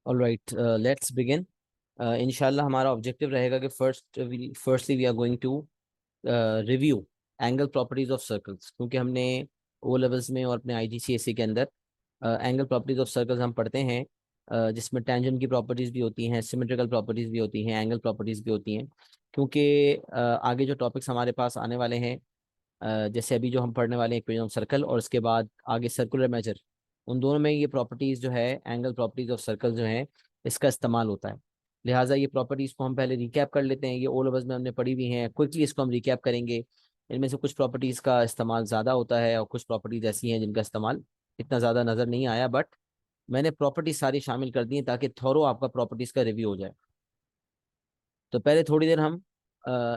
Alright, let's begin. इंशाल्लाह हमारा objective रहेगा कि firstly we are going to review angle properties of circles, क्योंकि हमने ओ लेवल्स में और अपने आईजीसीएसई के अंदर एंगल प्रॉपर्टीज ऑफ सर्कल्स हम पढ़ते हैं, जिसमें टेंजेंट की प्रॉपर्टीज भी होती हैं, सिमेट्रिकल प्रॉपर्टीज भी होती हैं, एंगल प्रॉपर्टीज भी होती हैं। क्योंकि आगे जो टॉपिक्स हमारे पास आने वाले हैं, जैसे अभी जो हम पढ़ने वाले हैं इक्वेशन ऑफ सर्कल, और उसके बाद आगे सर्कुलर मेजर, उन दोनों में ये प्रॉपर्टीज जो है एंगल प्रॉपर्टीज ऑफ सर्कल जो है इसका इस्तेमाल होता है। लिहाजा ये प्रॉपर्टीज को हम पहले रिकैप कर लेते हैं। ये ओ लेवल्स में हमने पढ़ी हुई हैं, क्विकली इसको हम रिकैप करेंगे। इनमें से कुछ प्रॉपर्टीज का इस्तेमाल ज़्यादा होता है और कुछ प्रॉपर्टीज ऐसी हैं जिनका इस्तेमाल इतना ज़्यादा नज़र नहीं आया, बट मैंने प्रॉपर्टीज सारी शामिल कर दी हैं ताकि थोरो आपका प्रॉपर्टीज का रिव्यू हो जाए। तो पहले थोड़ी देर हम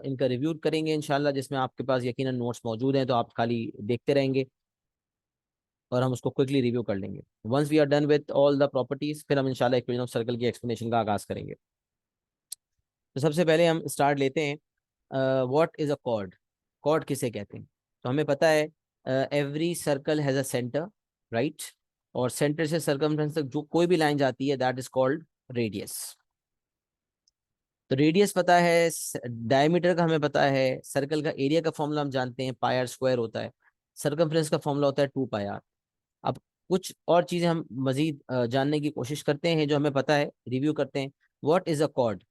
इनका रिव्यू करेंगे इंशाल्लाह, जिसमें आपके पास यकीनन नोट्स मौजूद हैं, तो आप खाली देखते रहेंगे और हम उसको क्विकली रिव्यू कर लेंगे। Once we are done with all the properties, फिर हम इंशाल्लाह इक्वेशन ऑफ सर्कल की एक्सप्लेनेशन का आगाज करेंगे। तो सबसे पहले हम स्टार्ट लेते हैं, what is a chord. Chord किसे कहते हैं? तो हमें पता है every circle has a centre, right, और सेंटर से सर्कमफ्रेंस तक जो कोई भी लाइन जाती है दैट इज कॉल्ड रेडियस। तो रेडियस पता है, डायमीटर का हमें पता है, सर्कल का एरिया का फॉर्मूला हम जानते हैं, पाई आर स्क्वायर होता है, सर्कमफ्रेंस का फॉर्मूला होता है 2 पाई आर। अब कुछ और चीजें हम मजीद जानने की कोशिश करते हैं जो हमें पता है, रिव्यू करते हैं। What is a chord?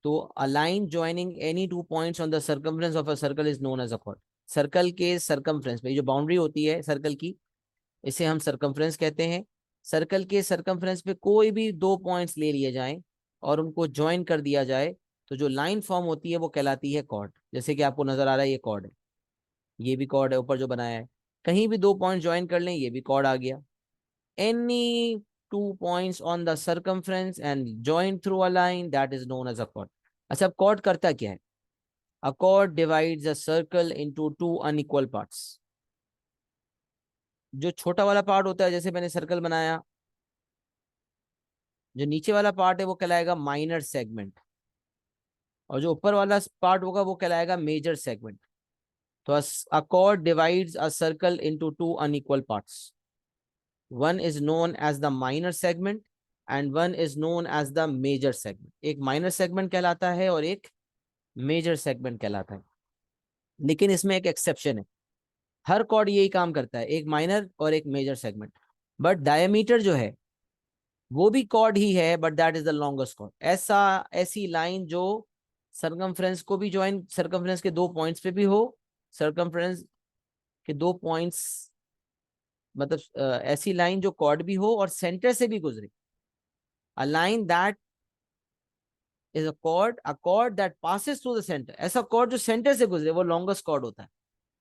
तो a line joining any two points on the circumference of a circle is known as a chord. Circle के सर्कमफ्रेंस पे जो बाउंड्री होती है सर्कल की, इसे हम सर्कमफ्रेंस कहते हैं। सर्कल के सर्कमफ्रेंस पे कोई भी दो पॉइंट्स ले लिए जाएं और उनको ज्वाइन कर दिया जाए, तो जो लाइन फॉर्म होती है वो कहलाती है कॉर्ड। जैसे कि आपको नजर आ रहा है ये कॉर्ड है, ये भी कॉर्ड है ऊपर जो बनाया है। कहीं भी दो पॉइंट ज्वाइन कर लें, ये भी कॉर्ड आ गया। Any two points on the circumference and join through a line, that is known as a chord. अच्छा, अब कॉर्ड करता क्या है? A chord divides a circle into two unequal parts. जो छोटा वाला पार्ट होता है, जैसे मैंने सर्कल बनाया, जो नीचे वाला पार्ट है वो कहलाएगा माइनर सेगमेंट, और जो ऊपर वाला पार्ट होगा वो कहलाएगा मेजर सेगमेंट। तो a chord divides a circle into two unequal parts. One is known as the minor segment and one is known as the major segment. एक माइनर सेगमेंट कहलाता है और एक मेजर सेगमेंट कहलाता है। लेकिन इसमें एक एक्सेप्शन है, हर कॉर्ड यही काम करता है, एक माइनर और एक मेजर सेगमेंट। बट डायमीटर जो है वो भी कॉर्ड ही है, but that is the longest cord. ऐसी लाइन जो सरकमफ्रेंस को भी ज्वाइन, सरकमफ्रेंस के दो पॉइंट्स पे भी हो, सरकमफ्रेंस के दो पॉइंट्स, मतलब ऐसी लाइन जो कॉर्ड भी हो और सेंटर से भी गुजरे। A line that is a chord that passes through the centre. ऐसा कॉर्ड जो सेंटर से गुजरे वो लॉन्गेस्ट कॉर्ड होता है,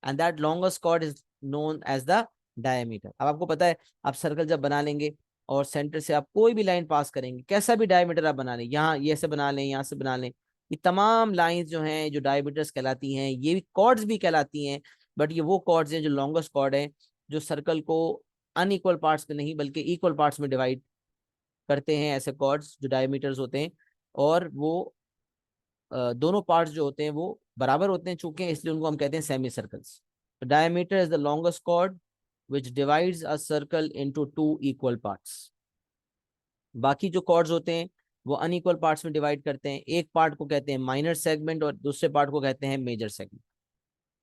and that longest chord is known as the diameter. अब आपको पता है, आप सर्कल जब बना लेंगे और सेंटर से आप कोई भी लाइन पास करेंगे, कैसा भी डायमीटर आप बना लें, यहाँ ये से बना लें, यहाँ से बना लें, ये तमाम लाइंस जो हैं जो डायमीटर्स कहलाती हैं, ये भी कॉर्ड्स भी कहलाती हैं। बट ये वो कॉर्ड्स हैं जो लॉन्गेस्ट कॉर्ड हैं, जो सर्कल को अनइक्वल पार्ट्स में नहीं बल्कि इक्वल पार्ट्स में डिवाइड करते हैं। ऐसे कॉर्ड्स जो डायमीटर्स होते हैं, और वो दोनों पार्ट्स जो होते हैं वो बराबर होते हैं चूंकि, इसलिए उनको हम कहते हैं सेमी सर्कल्स। तो diameter is the longest cord which divides a circle into two equal parts। बाकी जो कॉर्ड्स होते हैं वो अनइक्वल पार्ट्स में डिवाइड करते हैं। एक पार्ट को कहते हैं माइनर सेगमेंट और दूसरे पार्ट को कहते हैं मेजर सेगमेंट।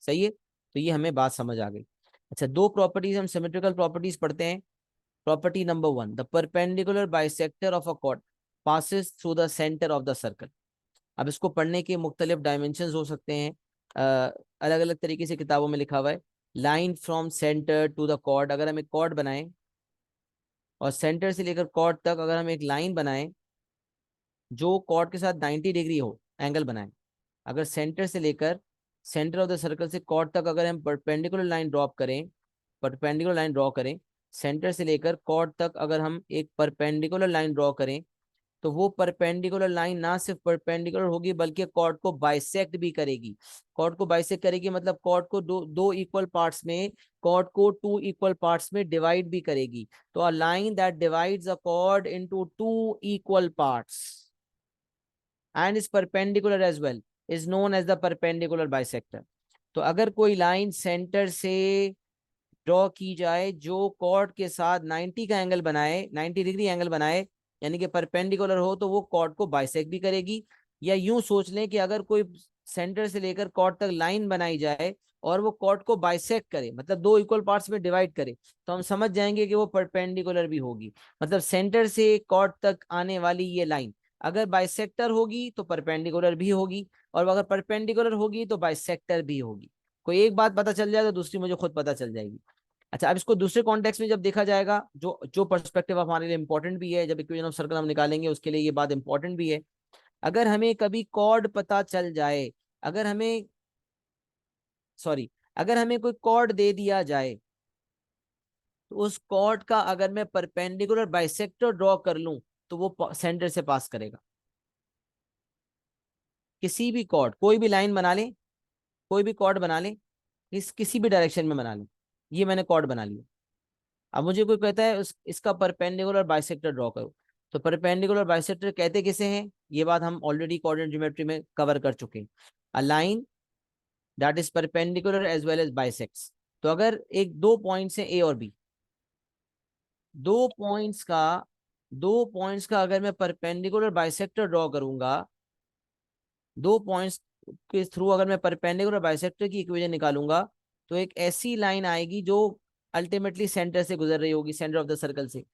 सही है, तो ये हमें बात समझ आ गई। अच्छा, दो प्रॉपर्टीज हम सिमेट्रिकल प्रॉपर्टीज पढ़ते हैं। Property number 1, the perpendicular bisector of a cord passes through the centre of the circle. अब इसको पढ़ने के मुख्तलिफ डायमेंशन हो सकते हैं, अलग अलग तरीके से किताबों में लिखा हुआ है। Line from centre to the chord, अगर हम एक कॉर्ड बनाएं और सेंटर से लेकर कॉर्ड तक अगर हम एक लाइन बनाएं जो कॉर्ड के साथ 90 डिग्री हो, एंगल बनाएं। अगर सेंटर से लेकर, सेंटर ऑफ द सर्कल से कॉर्ड तक अगर हम परपेंडिकुलर लाइन ड्रॉप करें, परपेंडिकुलर लाइन ड्रॉ करें, सेंटर से लेकर कॉर्ड तक अगर हम एक परपेंडिकुलर लाइन ड्रॉ करें, तो वो परपेंडिकुलर लाइन ना सिर्फ परपेंडिकुलर होगी बल्कि कॉर्ड को बाइसेक्ट भी करेगी। कॉर्ड को बाइसेक्ट करेगी मतलब कॉर्ड को दो दो इक्वल पार्ट्स में, कॉर्ड को टू इक्वल पार्ट्स में डिवाइड भी करेगी। तो a line that divides a chord into two equal parts and is perpendicular as well is known as the perpendicular bisector. तो अगर कोई लाइन सेंटर से ड्रॉ की जाए जो कॉर्ड के साथ 90 का एंगल बनाए, 90 डिग्री एंगल बनाए, यानी कि परपेंडिकुलर हो तो वो कॉर्ड को बाइसेक्ट भी करेगी। या यूं सोच लें कि अगर कोई सेंटर से लेकर कॉर्ड तक लाइन बनाई जाए और वो कॉर्ड को बाइसेक्ट करे, मतलब दो इक्वल पार्ट्स में डिवाइड करे, तो हम समझ जाएंगे कि वो परपेंडिकुलर भी होगी। मतलब सेंटर से कॉर्ड तक आने वाली ये लाइन अगर बाइसेक्टर होगी तो परपेंडिकुलर भी होगी, और अगर परपेंडिकुलर होगी तो बाइसेक्टर भी होगी। कोई एक बात पता चल जाए तो दूसरी मुझे खुद पता चल जाएगी। अच्छा, अब इसको दूसरे कॉन्टेक्स्ट में जब देखा जाएगा, जो जो पर्सपेक्टिव हमारे लिए इंपॉर्टेंट भी है, जब इक्वेशन ऑफ सर्कल हम निकालेंगे उसके लिए ये बात इंपॉर्टेंट भी है। अगर हमें कभी कॉर्ड पता चल जाए, अगर हमें सॉरी अगर हमें कोई कॉर्ड दे दिया जाए, तो उस कॉर्ड का अगर मैं परपेंडिकुलर बाइसेक्टर ड्रॉ कर लूं तो वो सेंटर से पास करेगा। किसी भी कॉर्ड, कोई भी लाइन बना ले, कोई भी कॉर्ड बना ले, किसी भी डायरेक्शन में बना ले, ये मैंने कॉर्ड बना लिया। अब मुझे कोई कहता है इसका परपेंडिकुलर बाइसेक्टर ड्रॉ करो, तो परपेंडिकुलर बाइसेक्टर कहते किसे हैं, ये बात हम ऑलरेडी कोऑर्डिनेट ज्योमेट्री में कवर कर चुके हैं। A line that is perpendicular as well as bisects. तो अगर एक दो पॉइंट्स हैं ए और बी, दो पॉइंट्स का दो पॉइंट्स का अगर मैं परपेंडिकुलर बाइसेक्टर ड्रॉ करूंगा, दो पॉइंट्स के थ्रू अगर मैं परपेंडिकुलर बाइसेक्टर की इक्वेशन निकालूंगा, तो एक ऐसी लाइन आएगी जो अल्टीमेटली सेंटर से गुजर रही होगी, सेंटर ऑफ द सर्कल से।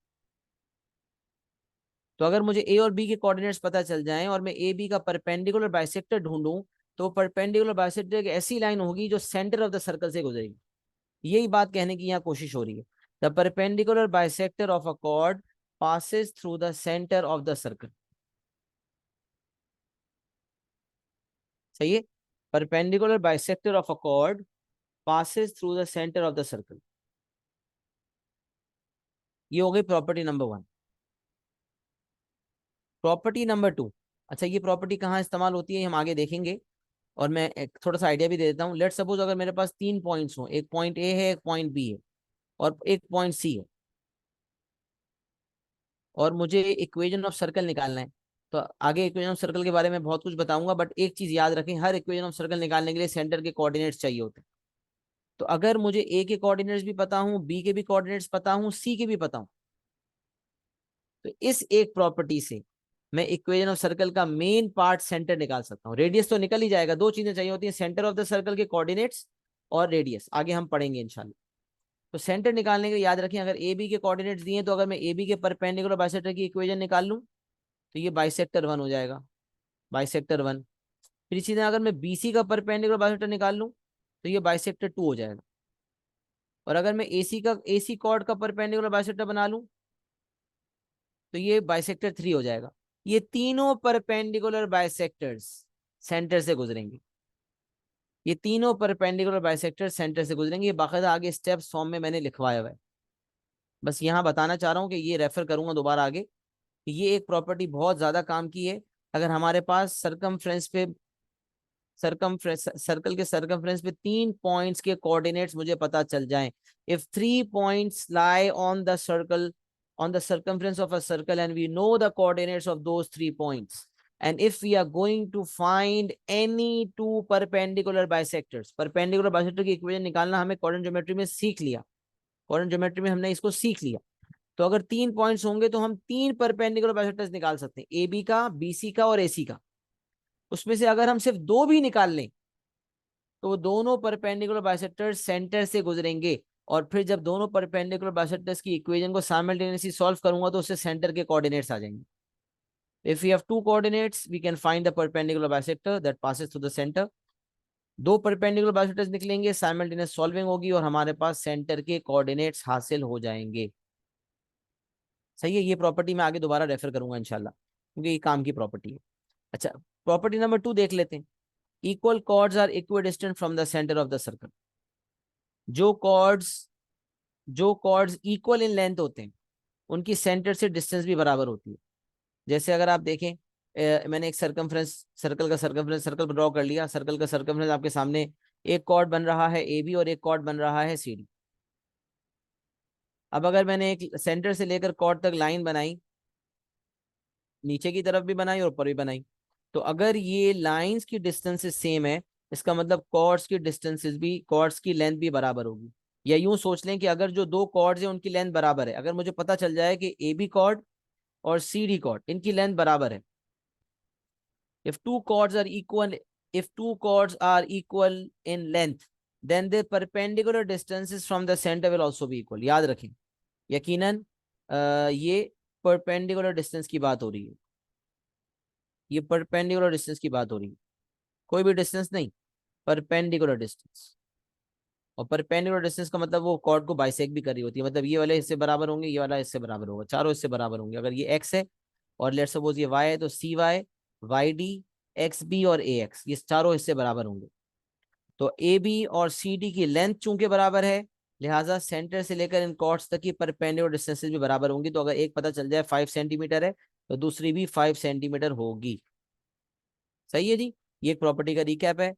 तो अगर मुझे ए और बी के कोऑर्डिनेट्स पता चल जाएं और मैं ए बी का परपेंडिकुलर बाइसेक्टर ढूंढूं, तो परपेंडिकुलर बाइसेक्टर एक ऐसी लाइन होगी जो सेंटर ऑफ द सर्कल से गुजरेगी। यही बात कहने की यहाँ कोशिश हो रही है। The perpendicular bisector of a cord passes through the center of the circle। सही है, perpendicular bisector of a cord passes through the center of the circle। ये हो गई प्रॉपर्टी नंबर 1। प्रॉपर्टी नंबर 2, अच्छा ये प्रॉपर्टी कहाँ इस्तेमाल होती है हम आगे देखेंगे, और मैं एक थोड़ा सा आइडिया भी दे देता हूँ। लेट सपोज अगर मेरे पास तीन पॉइंट्स हो, एक पॉइंट ए है, एक पॉइंट बी है, और एक पॉइंट सी है, और मुझे इक्वेशन ऑफ सर्कल निकालना है। तो आगे इक्वेशन ऑफ सर्कल के बारे में बहुत कुछ बताऊंगा, बट एक चीज याद रखें, हर इक्वेशन ऑफ सर्कल निकालने के लिए सेंटर के कोऑर्डिनेट्स चाहिए होते हैं। तो अगर मुझे ए के कोऑर्डिनेट्स भी पता हूँ, बी के भी कोऑर्डिनेट्स पता हूँ, सी के भी पता हूँ, तो इस एक प्रॉपर्टी से मैं इक्वेशन ऑफ सर्कल का मेन पार्ट सेंटर निकाल सकता हूँ। रेडियस तो निकल ही जाएगा, दो चीजें चाहिए होती हैं, सेंटर ऑफ द सर्कल के कोऑर्डिनेट्स और रेडियस, आगे हम पढ़ेंगे इंशाल्लाह। तो सेंटर निकालने के लिए याद रखें, अगर ए बी के कोऑर्डिनेट्स दिए तो अगर मैं ए बी के परपेंडिकुलर बाइसेक्टर की इक्वेशन निकाल लूं तो ये बाइसेक्टर 1 हो जाएगा, बाइसेक्टर 1। फिर इसी तरह अगर मैं बी सी का परपेंडिकुलर बाइसेक्टर निकाल लूं तो ये बाइसेक्टर 2 हो जाएगा। और अगर मैं ए सी कॉर्ड का परपेंडिकुलर बाइसेक्टर बना लूं तो ये बाइसेक्टर 3 हो जाएगा। ये तीनों परपेंडिकुलर बाइसेक्टर्स सेंटर से गुजरेंगे, ये तीनों परपेंडिकुलर बाइसेक्टर सेंटर से गुजरेंगे। ये बाकायदा आगे स्टेप्स फॉर्म में मैंने लिखवाया हुआ है, बस यहाँ बताना चाह रहा हूँ कि ये रेफर करूंगा दोबारा आगे कि ये एक प्रॉपर्टी बहुत ज्यादा काम की है। अगर हमारे पास सर्कल के सरकमफ्रेंस पे तीन पॉइंट्स के कोऑर्डिनेट्स मुझे पता चल जाएं, if three points lie on the circle on the circumference of a circle and we know the coordinates of those 3 points, and if we are going to find any two perpendicular bisectors, perpendicular bisector की equation निकालना हमें coordinate geometry में सीख लिया, coordinate geometry में हमने इसको सीख लिया। तो अगर तीन पॉइंट्स होंगे तो हम तीन परपेंडिकुलर बाइसेक्टर्स निकाल सकते हैं, ए बी का, बी सी का और ए सी का। उसमें से अगर हम सिर्फ दो भी निकाल लें तो वो दोनों परपेंडिकुलर बाइसेक्टर्स सेंटर से गुजरेंगे, और फिर जब दोनों परपेंडिकुलर बाइसेक्टर्स की इक्वेशन को साइमल्टेनियसली सॉल्व करूंगा तो उससे सेंटर के कोऑर्डिनेट्स आ जाएंगे। If we have two coordinates we can find the perpendicular bisector that passes through the centre. दो परपेंडिकुलर बाइसेक्टर्स निकलेंगे, साइमल्टेनियस सॉल्विंग होगी और हमारे पास सेंटर के कोऑर्डिनेट्स हासिल हो जाएंगे। सही है, ये प्रॉपर्टी मैं आगे दोबारा रेफर करूंगा इंशाल्लाह, क्योंकि ये काम की प्रॉपर्टी है। अच्छा, प्रॉपर्टी नंबर 2 देख लेते हैं। Equal chords are equidistant from the centre of the circle. जो कॉर्ड्स जो कॉर्ड्स इक्वल इन लेंथ होते हैं उनकी सेंटर से डिस्टेंस भी बराबर होती है। जैसे अगर आप देखें, मैंने एक सर्कल ड्रॉ कर लिया, सर्कल का सर्कमफ्रेंस आपके सामने, एक कॉर्ड बन रहा है ए बी और एक कॉर्ड बन रहा है सी डी। अब अगर मैंने एक सेंटर से लेकर कॉर्ड तक लाइन बनाई, नीचे की तरफ भी बनाई और ऊपर भी बनाई, तो अगर ये लाइंस की डिस्टेंसेस सेम है, इसका मतलब कॉर्ड्स की लेंथ भी बराबर होगी। या यूं सोच लें कि अगर जो दो कॉर्ड्स हैं उनकी लेंथ बराबर है, अगर मुझे पता चल जाए कि ए बी कॉर्ड और CD chord, इनकी लेंथ बराबर है. If two chords are equal, if two chords are equal in length, then the perpendicular distances from the center will also be equal. याद रखें, यकीनन ये perpendicular distance की बात हो रही है. ये perpendicular distance की बात हो रही है, कोई भी distance नहीं, perpendicular distance. और perpendicular distance का मतलब वो chord को बाइसेक्ट भी कर रही होती है. मतलब ये वाले हिस्से बराबर होंगे, ये वाला हिस्से बराबर होगा, चारों हिस्से बराबर होंगे. अगर ये x है और लेट्स सपोज ये y है, तो CY, YD, XB और AX, ये चारों हिस्से बराबर होंगे. तो AB और CD की लेंथ चूंकि बराबर है, लिहाजा सेंटर से लेकर इन कॉर्ड्स तक की परपेंडिकुलर डिस्टेंसेस भी बराबर होंगी. तो अगर एक पता चल जाए 5 सेंटीमीटर है, तो दूसरी भी 5 सेंटीमीटर होगी. सही है जी. ये एक प्रॉपर्टी का रिकैप है,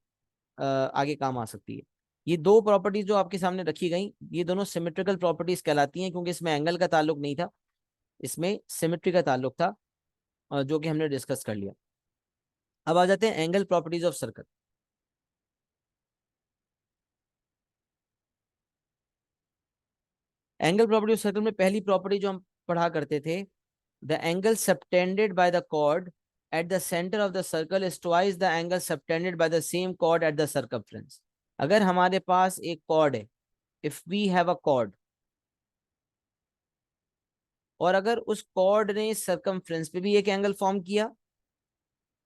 आगे काम आ सकती है. ये दो प्रॉपर्टीज जो आपके सामने रखी गई, ये दोनों सिमेट्रिकल प्रॉपर्टीज कहलाती हैं, क्योंकि इसमें एंगल का ताल्लुक नहीं था, इसमें सिमेट्री का ताल्लुक था, जो कि हमने डिस्कस कर लिया. अब आ जाते हैं angle properties of circle. Angle property of circle में पहली प्रॉपर्टी जो हम पढ़ा करते थे, the angle subtended by the chord at the center of the circle is twice the angle subtended by the same chord at the circumference. अगर हमारे पास एक कॉर्ड है, if we have a chord, और अगर उस कॉर्ड ने circumference पे भी एक एंगल फॉर्म किया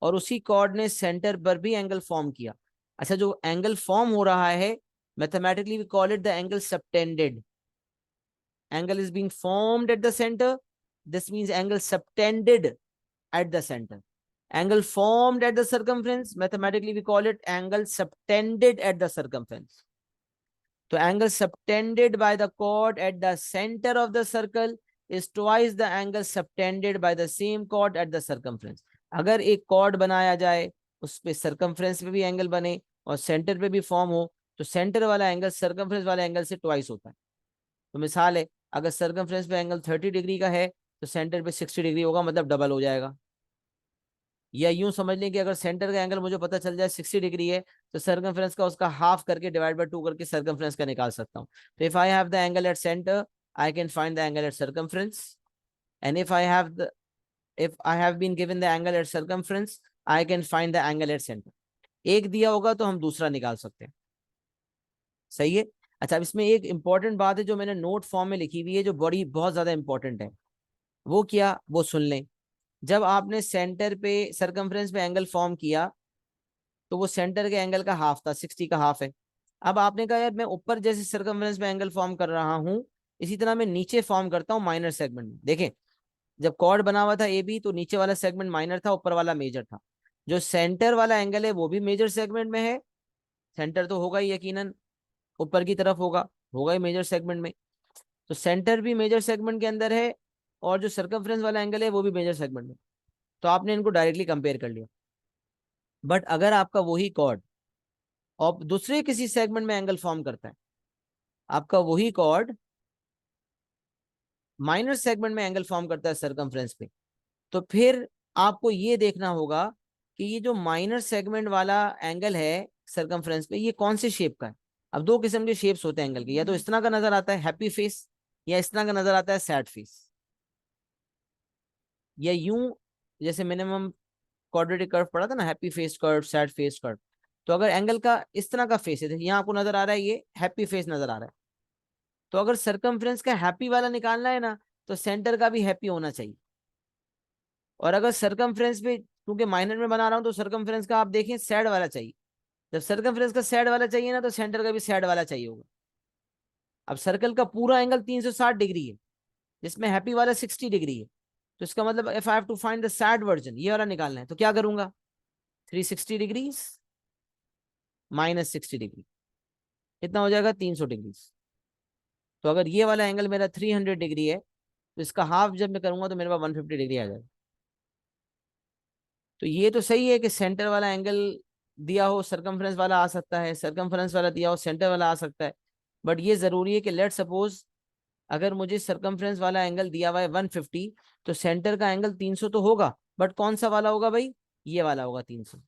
और उसी कॉर्ड ने सेंटर पर भी एंगल फॉर्म किया. अच्छा, जो एंगल फॉर्म हो रहा है, mathematically we call it the angle subtended. Angle is being formed at the center. This means angle subtended at the center. Angle formed at the circumference, mathematically we call it angle subtended at the circumference. So angle subtended by the chord at the center of the circle is twice the angle subtended by the same chord at the circumference. अगर एक chord बनाया जाए, उस पे circumference पे भी angle बने और सेंटर पे भी फॉर्म हो, तो सेंटर वाला एंगल सर्कमफ्रेंस वाले एंगल से ट्वाइस होता है. तो मिसाल है, अगर सर्कमफ्रेंस पे एंगल 30 डिग्री का है, तो सेंटर पे 60 डिग्री होगा, मतलब डबल हो जाएगा. या यूं समझ लें कि अगर सेंटर का एंगल मुझे पता चल जाए 60 डिग्री है, तो सर्कमफ्रेंस का उसका हाफ करके डिवाइड बाय 2 करके सर्कमफ्रेंस का निकाल सकता हूं. तो if I have the angle at centre, I can find the angle at circumference. And if I have been given the angle at circumference, I can find the angle at centre. एक दिया होगा तो हम दूसरा निकाल सकते हैं. सही है. अच्छा, अब इसमें एक इंपॉर्टेंट बात है जो मैंने नोट फॉर्म में लिखी हुई है, जो बड़ी बहुत ज्यादा इंपॉर्टेंट है. वो क्या, वो सुन लें. जब आपने सेंटर पे सर्कमफ्रेंस पे एंगल फॉर्म किया, तो वो सेंटर के एंगल का हाफ था, 60 का हाफ है. अब आपने कहा यार मैं ऊपर जैसे सर्कमफ्रेंस पे एंगल फॉर्म कर रहा हूं, इसी तरह मैं नीचे फॉर्म करता हूं माइनर सेगमेंट में. देखें, जब कॉर्ड बना हुआ था ए बी, तो नीचे वाला सेगमेंट माइनर था, ऊपर वाला मेजर था. जो सेंटर वाला एंगल है वो भी मेजर सेगमेंट में है. सेंटर तो होगा ही यकीनन, ऊपर की तरफ होगा ही मेजर सेगमेंट में. तो सेंटर भी मेजर सेगमेंट के अंदर है, और जो सर्कमफ्रेंस वाला एंगल है वो भी मेजर सेगमेंट में. तो आपने इनको डायरेक्टली कंपेयर कर लिया. बट अगर आपका वही कॉर्ड और दूसरे किसी सेगमेंट में एंगल फॉर्म करता है, आपका वही कॉर्ड माइनर सेगमेंट में एंगल फॉर्म करता है सर्कमफ्रेंस पे, तो फिर आपको ये देखना होगा कि ये जो माइनर सेगमेंट वाला एंगल है सर्कमफ्रेंस पे, ये कौन से शेप का है. अब दो किस्म के शेप्स होते हैं एंगल के, या तो इस तरह का नजर आता है हैप्पी फेस, या इस तरह का नजर आता है सैड फेस. या यूं, जैसे मिनिमम क्वाड्रेटिक कर्व पढ़ा था ना, happy face curve, sad face curve. तो अगर एंगल का इस तरह का फेस है, देखिए यहाँ आपको नजर आ रहा है, ये हैप्पी फेस नजर आ रहा है. तो अगर सर्कमफ्रेंस का हैप्पी वाला निकालना है ना, तो सेंटर का भी हैप्पी होना चाहिए. और अगर सर्कमफ्रेंस पे, क्योंकि माइनर में बना रहा हूं, तो सर्कमफ्रेंस का आप देखें सैड वाला चाहिए. जब सर्कमफ्रेंस का सैड वाला चाहिए ना, तो सेंटर का भी सैड वाला चाहिए होगा. अब सर्कल का पूरा एंगल 360 डिग्री है, जिसमें हैप्पी वाला 60 डिग्री है. तो इसका मतलब if I have to find the sad version, ये वाला निकालना है, तो क्या करूंगा, 360 डिग्रीज माइनस 60 डिग्री, कितना हो जाएगा, 300 डिग्री. तो अगर ये वाला एंगल मेरा 300 डिग्री है, तो इसका हाफ जब मैं करूंगा तो मेरे पास 150 डिग्री आ जाएगा. तो ये तो सही है कि सेंटर वाला एंगल दिया हो, सर्कमफ्रेंस वाला आ सकता है, सर्कमफ्रेंस वाला दिया हो, सेंटर वाला आ सकता है. बट ये जरूरी है कि लेट सपोज अगर मुझे सर्कमफ्रेंस वाला एंगल दिया हुआ है 150, तो सेंटर का एंगल 300 तो होगा, बट कौन सा वाला होगा भाई, ये वाला होगा 300.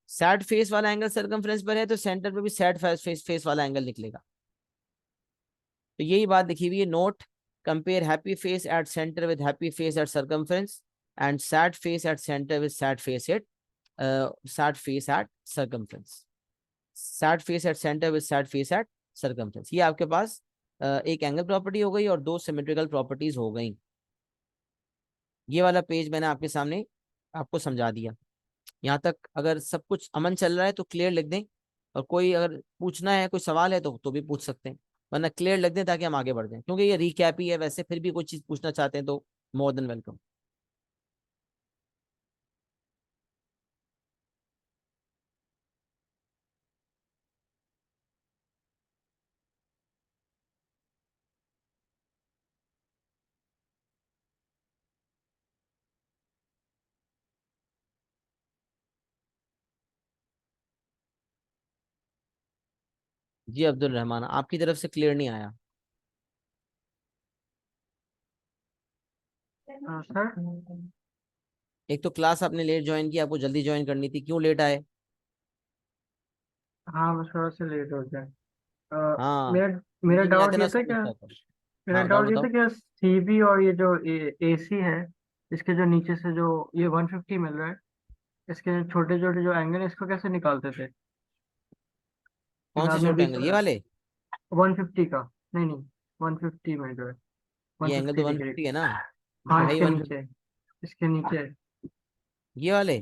सैड फेस वाला एंगल सर्कमफ्रेंस पर है, तो सेंटर पे भी सैड फेस वाला एंगल निकलेगा. तो यही बात लिखी हुई है, note Compare happy face at center with happy face at circumference and sad face at center with sad face at circumference. Sad face at center with sad face at circumference. ये आपके पास एक एंगल प्रॉपर्टी हो गई और दो symmetrical properties हो गई। ये वाला पेज मैंने आपके सामने आपको समझा दिया। यहाँ तक अगर सब कुछ अमन चल रहा है तो क्लियर लिख दें, और कोई अगर पूछना है, कोई सवाल है तो भी पूछ सकते हैं, वरना क्लियर लिख दें ताकि हम आगे बढ़ जाएं, क्योंकि ये रिकैप ही है। वैसे फिर भी कोई चीज पूछना चाहते हैं तो मोर देन वेलकम। जी अब्दुल रहमान, आपकी तरफ से क्लियर नहीं आया। हाँ सर। एक तो क्लास आपने लेट ज्वाइन की, आपको जल्दी ज्वाइन करनी थी, क्यों लेट आए? हाँ बस थोड़ा सा लेट हो गया। हाँ, मेरा मेरा समझ नहीं आते डाउट ना ये था उसको क्या, पूछा करो। मेरा हाँ डाउट डाउट ये बताओ। था क्या, सीबी और ये जो एसी है, इसके जो नीचे से जो ये 150 मिल रहा है, इसके छोटे छोटे जो एंगल है इसको कैसे निकालते थे? कौन से किताब में छोटे भी एंगल, ये वाले? 150 का, नहीं नहीं, 150 मिल रहा है, ये एंगल तो 150 डिग्री। 150 है ना, ये हाँ तो है ही इसके 150। नीचे, इसके नीचे। ये वाले?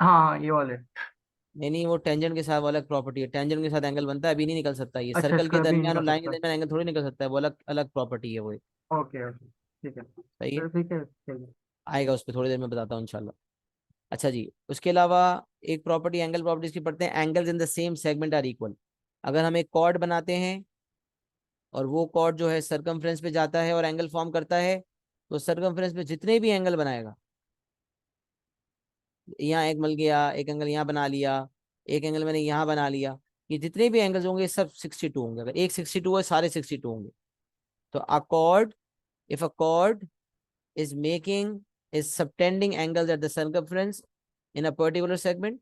हाँ हाँ ये वाले। नहीं नहीं, वो टेंजेंट के साथ वो अलग प्रॉपर्टी है, टेंजेंट के साथ एंगल बनता है, अभी नहीं निकल सकता। ये अच्छा सर्कल इसको के अभी नहीं दरमियान और निकाल लाइन के सकता। दरमियान एंगल थोड़ी निकल सकता है, वो अलग अलग प्रॉपर्टी है वो। ओके ओके ठीक है, सही है, चलो ठीक है चलिए। आएगा उस पर थोड़ी देर में बताता हूँ इंशाल्लाह। अच्छा जी, उसके अलावा एक प्रॉपर्टी एंगल प्रॉपर्टीज की पढ़ते हैं, angles in the same segment are equal. अगर हम एक कॉर्ड बनाते हैं और वो कॉर्ड जो है सरकमफ्रेंस पे जाता है और एंगल फॉर्म करता है, तो सरकमफ्रेंस पे जितने भी एंगल बनाएगा, यहाँ एक मिल गया, एक एंगल यहाँ बना लिया, एक एंगल मैंने यहाँ बना लिया, ये जितने भी एंगल्स होंगे सब 62 होंगे। अगर एक 62 है, सारे 62 होंगे। तो a cord, if a cord is making is subtending angles at the circumference in a particular segment,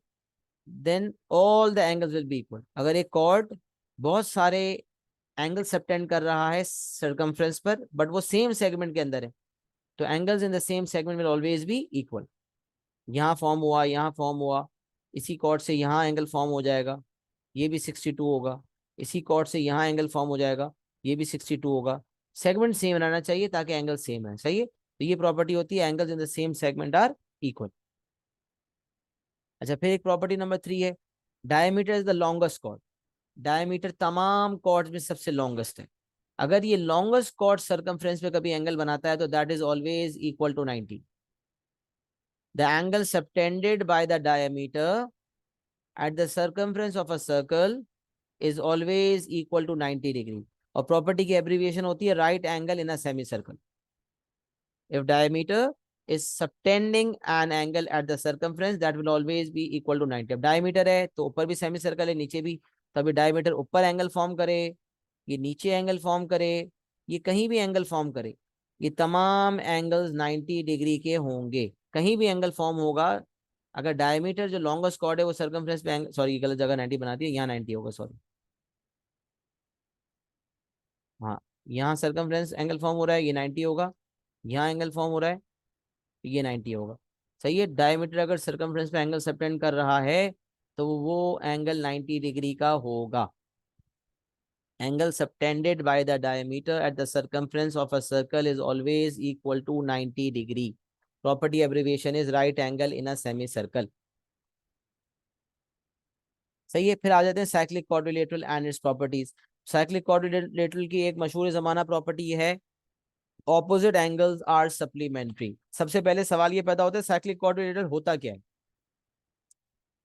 then all the angles will be equal. अगर एक chord बहुत सारे एंगल सबटेंड कर रहा है सर्कमफ्रेंस पर, बट वो सेम सेगमेंट के अंदर है, तो angles in the same segment will always be equal. यहाँ फॉर्म हुआ, यहाँ फॉर्म हुआ, इसी कॉर्ड से यहाँ एंगल फॉर्म हो जाएगा, ये भी 62 होगा। इसी कॉर्ड से यहाँ एंगल फॉर्म हो जाएगा, ये भी 62 होगा। सेगमेंट सेम रहना चाहिए ताकि एंगल सेम है, सही है। तो ये प्रॉपर्टी होती है angles in the same segment are equal. अच्छा, फिर एक प्रॉपर्टी नंबर 3 है, diameter is the longest chord. Diameter तमाम कॉर्ड्स में सबसे लॉन्गेस्ट है। अगर ये लॉन्गेस्ट कॉर्ड सर्कमफ्रेंस पे कभी एंगल बनाता है तो that is always equal to 90। The angle subtended by the diameter at the circumference of a circle is always equal to 90 degree। और प्रॉपर्टी की एब्रीविएशन होती है right angle in a semi circle. if diameter is subtending an angle at the circumference that will always be equal to 90। अब diameter है तो ऊपर भी semi circle है, नीचे भी, तभी डायमीटर ऊपर एंगल फॉर्म करे, ये नीचे एंगल फॉर्म करे, ये कहीं भी एंगल फॉर्म करे, ये तमाम एंगल्स 90 डिग्री के होंगे। कहीं भी एंगल फॉर्म होगा, अगर डायमीटर जो लॉन्गेस्ट कॉर्ड है वो सर्कमफ्रेंस पे, सॉरी गलत जगह 90 बना दिया, यहाँ 90 होगा, सॉरी। हाँ, यहाँ सर्कमफ्रेंस एंगल फॉर्म हो रहा है, ये 90 होगा। यहाँ एंगल फॉर्म हो रहा है, ये 90 होगा। सही है, डायमीटर अगर सर्कमफ्रेंस पे एंगल सबटेंड कर रहा है तो वो एंगल 90 डिग्री का होगा। Angle subtended by the diameter at the circumference of a circle is always equal to 90 degree. Property abbreviation is right angle in a semi circle. सही है, फिर आ जाते हैं cyclic quadrilateral and its properties. Cyclic quadrilateral की एक मशहूर जमाना प्रॉपर्टी है, ऑपोजिट एंगल्स आर सप्लीमेंट्री। सबसे पहले सवाल ये पैदा होता है साइक्लिक क्वाड्रिलेटरल होता क्या है?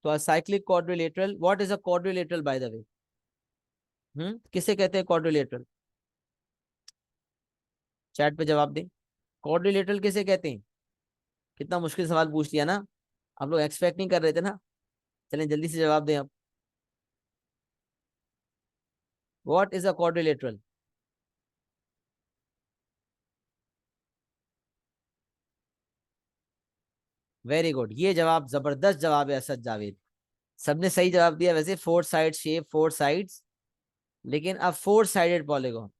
तो cyclic quadrilateral, what is a quadrilateral bye the वे? किसे कहते हैं क्वाड्रिलेटरल? चैट पे जवाब दें, क्वाड्रिलेटरल किसे कहते हैं? कितना मुश्किल सवाल पूछ लिया ना, आप लोग एक्सपेक्ट नहीं कर रहे थे ना। चलें जल्दी से जवाब दें अब। What is a quadrilateral? Very good, ये जवाब जबरदस्त जवाब है असद जावेद, सबने सही जवाब दिया। वैसे four side shape, four sides, लेकिन अब four sided polygon.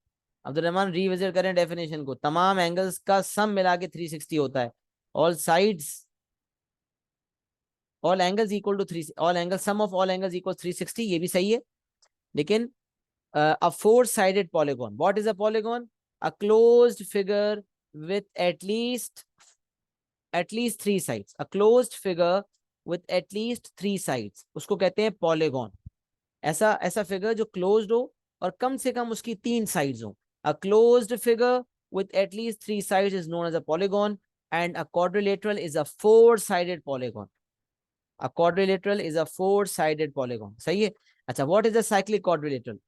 Abdul Rahman revisit करें डेफिनेशन को, तमाम एंगल्स का सम मिला के 360 होता है। All sides, all angles equal to 3, all angle sum of all angles equal 360, ये भी सही है। लेकिन a four-sided polygon. What is a polygon? A closed figure with at least three sides. A closed figure with at least three sides. उसको कहते हैं polygon. ऐसा ऐसा फिगर जो क्लोज्ड हो और कम से कम उसकी 3 साइड्स हो. A closed figure with at least 3 sides is known as a polygon, and a quadrilateral is a four-sided polygon. A quadrilateral is a four-sided polygon. सही है. अच्छा, what is a cyclic quadrilateral?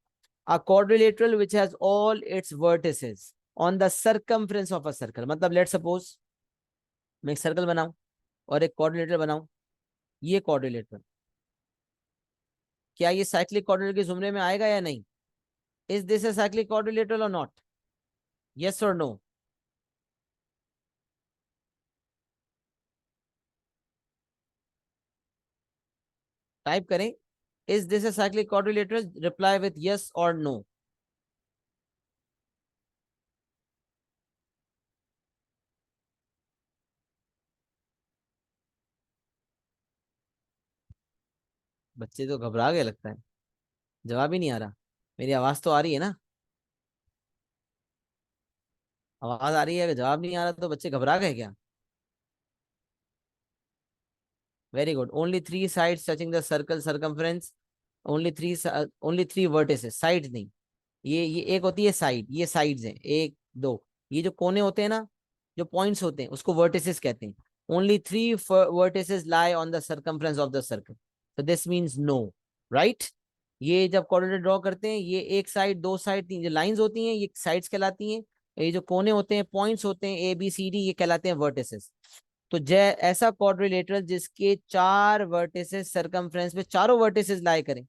A quadrilateral which has all its vertices on the circumference of a circle. मतलब let's suppose मैं एक circle बनाऊं और एक quadrilateral बनाऊं, ये quadrilateral, क्या ये साइक्लिक quadrilateral के जुमरे में आएगा या नहीं? Is this a cyclic quadrilateral or not? Yes or no? Type करें, is this a cyclic quadrilateral? Reply with yes or no. बच्चे तो घबरा गए लगता है, जवाब ही नहीं आ रहा। मेरी आवाज तो आ रही है ना? आवाज आ रही है, अगर जवाब नहीं आ रहा तो बच्चे घबरा गए क्या? Very good. Only three sides touching the circle circumference. Only three vertices, side नहीं। ये एक होती है साइड, ये साइड्स हैं, एक दो। ये जो कोने होते हैं ना, जो पॉइंट्स होते हैं, उसको वर्टिसेस कहते हैं. Only three vertices lie on the circumference of the circle, तो दिस मींस नो, राइट? ये जब कोऑर्डिनेट ड्रॉ करते हैं, ये एक साइड, दो साइड, तीन जो लाइंस होती हैं ये साइड्स कहलाती हैं। ये जो कोने होते हैं, पॉइंट्स होते हैं ABCD, ये कहलाते हैं वर्टिसेस. तो जय ऐसा क्वाड्रिलेटरल जिसके चार वर्टिसेस सर्कमफ्रेंस पे चारों वर्टिसेस लाई करें,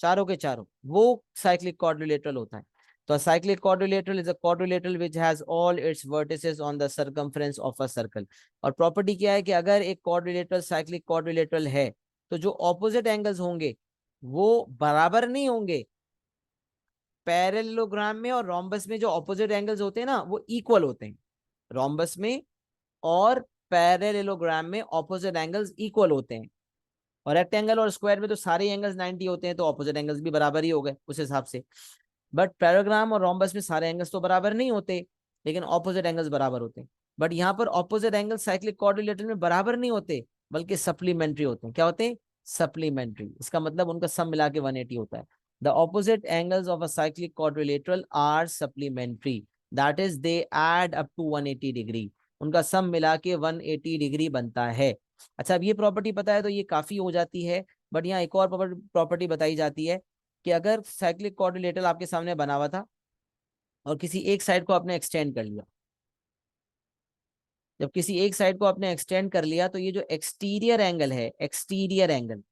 चारों के चारों, वो साइक्लिक क्वाड्रिलेटरल होता है. तो cyclic quadrilateral is a quadrilateral which has all it's vertices on the circumference of a circle. और प्रॉपर्टी क्या है कि अगर एक क्वाड्रिलेटरल साइक्लिक क्वाड्रिलेटरल है तो जो ऑपोजिट एंगल्स होंगे वो बराबर नहीं होंगे. पैरेललोग्राम में और रोम्बस में जो ऑपोजिट एंगल्स होते हैं ना, वो इक्वल होते हैं. रोम्बस में और पैरेललोग्राम में ऑपोजिट एंगल्स इक्वल होते हैं. और रेक्टेंगल और स्क्वायर में तो सारे एंगल्स 90 होते हैं, तो ऑपोजिट एंगल्स भी बराबर ही हो गए उस हिसाब से. बट पैराग्राम और रोम्बस में सारे एंगल्स तो बराबर नहीं होते, लेकिन ऑपोजिट एंगल्स बराबर होते हैं. बट यहाँ पर ऑपोजिट एंगल साइक्लिक क्वाड्रिलेटरल में बराबर नहीं होते, बल्कि सप्लीमेंट्री होते हैं. क्या होते हैं? सप्लीमेंट्री. इसका मतलब उनका सम मिला के 180 होता है. The opposite angles of a cyclic quadrilateral are supplementary, that is they add up to 180 degree. उनका सम मिला के 180 डिग्री बनता है. अच्छा, अब ये प्रॉपर्टी पता है तो ये काफी हो जाती है. बट यहाँ एक और प्रॉपर्टी बताई जाती है कि अगर साइक्लिक क्वाड्रिलेटरल आपके सामने बना हुआ था और किसी एक साइड को आपने एक्सटेंड कर लिया, जब किसी एक साइड को आपने एक्सटेंड कर लिया तो ये जो एक्सटीरियर एंगल है, एक्सटीरियर एंगल,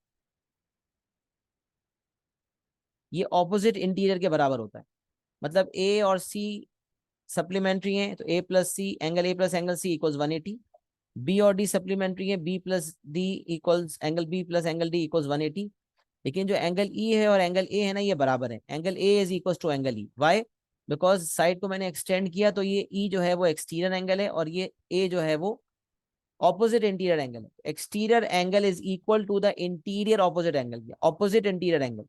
ये ऑपोजिट इंटीरियर के बराबर होता है. मतलब ए और सी सप्लीमेंट्री हैं, तो A plus C angle A plus angle C equals 180. B और डी सप्लीमेंट्री है, B plus D equals angle B plus angle D equals 180. लेकिन जो एंगल ई है और एंगल ए है ना, ये बराबर है. Angle A is equal to angle E. Why? Because side को मैंने एक्सटेंड किया, तो ये ई जो है वो एक्सटीरियर एंगल है और ये ए जो है वो ऑपोजिट इंटीरियर एंगल है. Exterior angle is equal to the interior opposite angle. Opposite interior angle,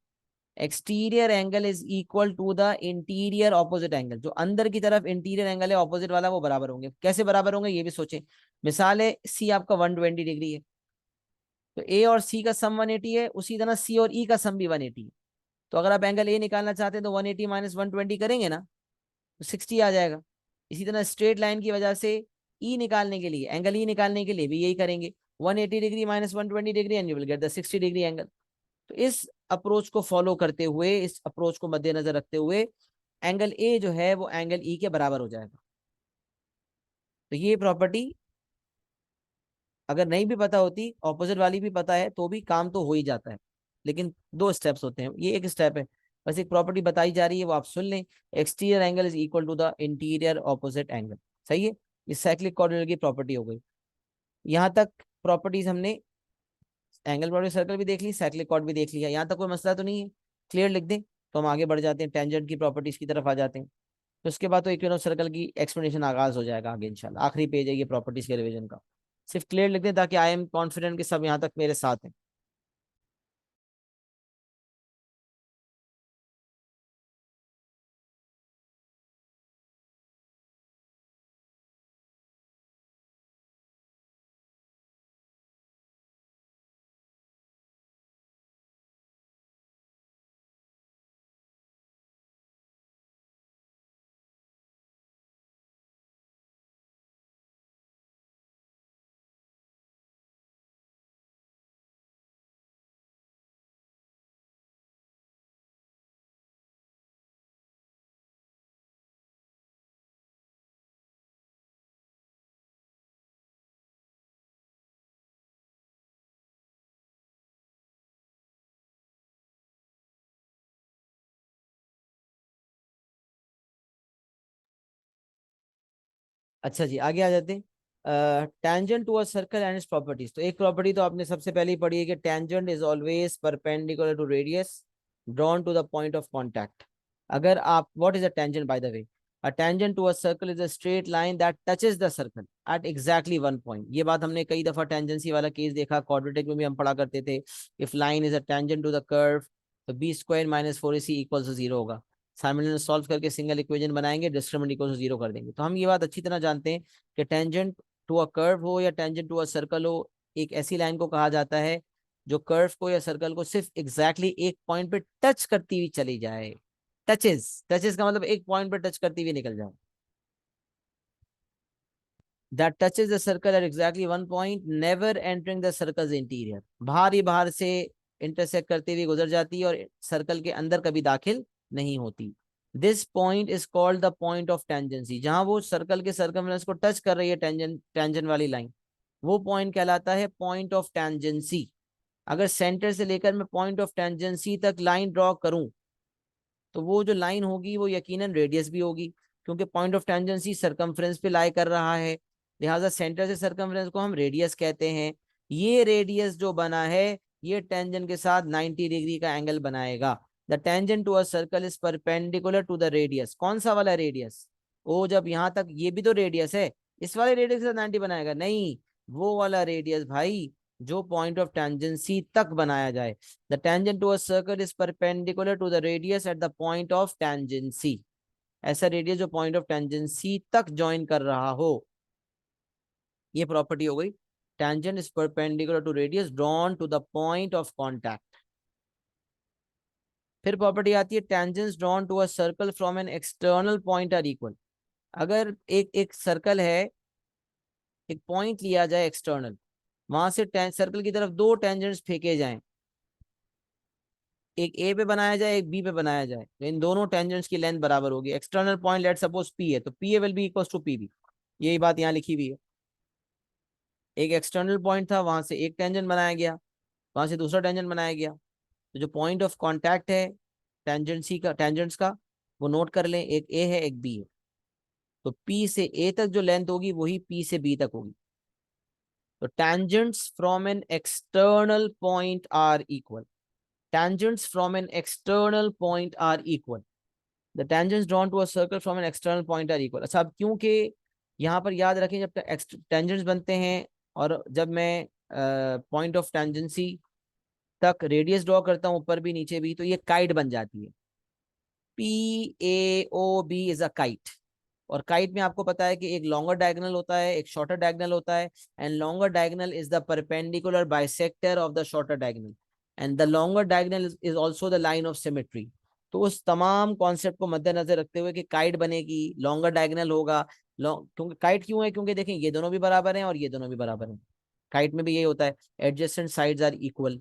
exterior angle is equal to the interior opposite angle. जो अंदर की तरफ इंटीरियर एंगल है ऑपोजिट वाला, वो बराबर होंगे. कैसे बराबर होंगे ये भी सोचें. मिसाल है, सी आपका 120 डिग्री है, तो ए और सी का सम 180 है, उसी तरह सी और ई का सम भी 180 है. तो अगर आप एंगल ए निकालना चाहते हैं तो 180 माइनस 120 करेंगे ना, तो 60 आ जाएगा. इसी तरह स्ट्रेट लाइन की वजह से ई निकालने के लिए, एंगल ई निकालने के लिए भी यही करेंगे. 180 degree minus 120 degree and you will get the 60 degree angle. तो इस अप्रोच को फॉलो करते हुए, इस अप्रोच को मद्देनजर रखते हुए, एंगल ए जो है वो एंगल ई के बराबर हो जाएगा. तो ये प्रॉपर्टी अगर नहीं भी पता होती, ऑपोजिट वाली भी पता है, तो भी काम तो हो ही जाता है. लेकिन दो स्टेप्स होते हैं, ये एक स्टेप है. बस एक प्रॉपर्टी बताई जा रही है, वो आप सुन लें. Exterior angle is equal to the interior opposite angle. सही है. ये साइक्लिक कोऑर्डिनेट की प्रॉपर्टी हो गई. यहाँ तक प्रॉपर्टीज हमने एंगल बॉडी सर्कल भी देख ली, साइक्लिक कॉर्ड भी देख लिया. यहाँ तक कोई मसला तो नहीं है? क्लियर लिख दें तो हम आगे बढ़ जाते हैं, टेंजेंट की प्रॉपर्टीज की तरफ आ जाते हैं. तो उसके बाद तो इक्विनोम सर्कल की एक्सप्लेनेशन आगाज हो जाएगा आगे इंशाल्लाह। आखिरी पेज है ये प्रॉपर्टीज के रिवीजन का। सिर्फ क्लियर लिख दें ताकि आई एम कॉन्फिडेंट कि सब यहाँ तक मेरे साथ हैं। अच्छा जी, आगे आ जाते हैं। Tangent to a circle and its properties. तो एक प्रॉपर्टी तो आपने सबसे पहले ही पढ़ी है कि tangent is always perpendicular to radius drawn to the point of contact. अगर आप, what is a tangent by the way? A tangent to a circle is a straight line that touches the circle at exactly one point. ये बात हमने कई दफा tangency वाला case देखा, quadratic में भी हम पढ़ा करते थे। If line is a tangent to the curve तो b square minus 4ac equal to 0 होगा। साइमल्टेनियस सॉल्व करके सिंगल इक्वेशन बनाएंगे, डिस्क्रिमिनेंट इक्वल टू 0 कर देंगे। तो हम ये बात अच्छी तरह जानते हैं कि टेंजेंट टू अ कर्व हो या टेंजेंट टू अ सर्कल हो, एक ऐसी लाइन को कहा जाता है जो कर्व को या सर्कल को सिर्फ एग्जैक्टली एक पॉइंट पे टच करती हुई चली जाए। टचेस, टचेस का मतलब एक पॉइंट पे टच करती हुई निकल जाए। That touches the circle at exactly one point never entering the circles interior. बाहर ही बाहर से इंटरसेक्ट करते हुए गुजर जाती है और सर्कल के अंदर कभी दाखिल नहीं होती। This point is called the point of tangency. जहां वो सर्कल के सर्कमफ्रेंस को टच कर रही है, टेंजेंट टेंजेंट वाली लाइन, वो पॉइंट कहलाता है पॉइंट ऑफ टेंजेंसी। अगर सेंटर से लेकर मैं पॉइंट ऑफ टेंजेंसी तक लाइन ड्रॉ करूं तो वो जो लाइन होगी वो यकीनन रेडियस भी होगी, क्योंकि पॉइंट ऑफ टेंजेंसी सरकमफ्रेंस पे लाई कर रहा है। लिहाजा सेंटर से सरकमफ्रेंस को हम रेडियस कहते हैं। ये रेडियस जो बना है ये टेंजेंट के साथ 90 डिग्री का एंगल बनाएगा। The tangent to a circle is perpendicular to the radius. कौन सा वाला रेडियस? ओ, जब यहां तक, ये भी तो रेडियस है, इस वाले रेडियस के साथ 90 बनाएगा? नहीं, वो वाला रेडियस भाई जो पॉइंट ऑफ टेंजेंसी तक बनाया जाए। The tangent to a circle is perpendicular to the radius at the point of tangency। ऐसा रेडियस जो पॉइंट ऑफ टेंजेंसी तक ज्वाइन कर रहा हो, ये प्रॉपर्टी हो गई। Tangent is perpendicular to radius drawn to the point of contact. फिर प्रॉपर्टी आती है tangents drawn to a circle from an external point are equal. अगर एक एक सर्कल है, एक पॉइंट लिया जाए एक्सटर्नल, वहां से सर्कल की तरफ दो टेंजेंट्स फेंके जाएं, एक ए पे बनाया जाए एक बी पे बनाया जाए, तो इन दोनों टेंजेंट्स की लेंथ बराबर होगी। External point let suppose P है तो P A will be equal to P B. यही बात यहाँ लिखी हुई है। एक एक्सटर्नल पॉइंट था, वहां से एक टेंजेंट बनाया गया, वहां से दूसरा टेंजेंट बनाया गया। तो जो पॉइंट ऑफ कॉन्टैक्ट है टेंजेंसी का, टेंजेंट्स का, वो नोट कर लें, एक ए है एक बी है। तो पी से ए तक जो लेंथ होगी वही पी से बी तक होगी। तो tangents from an external point are equal. Tangents from an external point are equal. The tangents drawn to a circle from an external point are equal। अच्छा, अब क्योंकि यहाँ पर याद रखें जब टेंजेंट्स बनते हैं और जब मैं पॉइंट ऑफ टेंजेंसी तक रेडियस ड्रॉ करता हूँ ऊपर भी नीचे भी, तो ये काइट बन जाती है। PAOB is a kite. और काइट में आपको पता है कि एक लॉन्गर डायगोनल होता है एक शॉर्टर डायगोनल होता है, and longer diagonal is the perpendicular bisector of the shorter diagonal, and the longer diagonal is also the line of symmetry. तो उस तमाम कॉन्सेप्ट को मद्देनजर रखते हुए कि काइट बनेगी, लॉन्गर डायगोनल होगा। क्योंकि काइट क्यों है? क्योंकि देखें ये दोनों भी बराबर हैं और ये दोनों भी बराबर हैं। काइट में भी यही होता है, एडजेसेंट साइड्स आर इक्वल।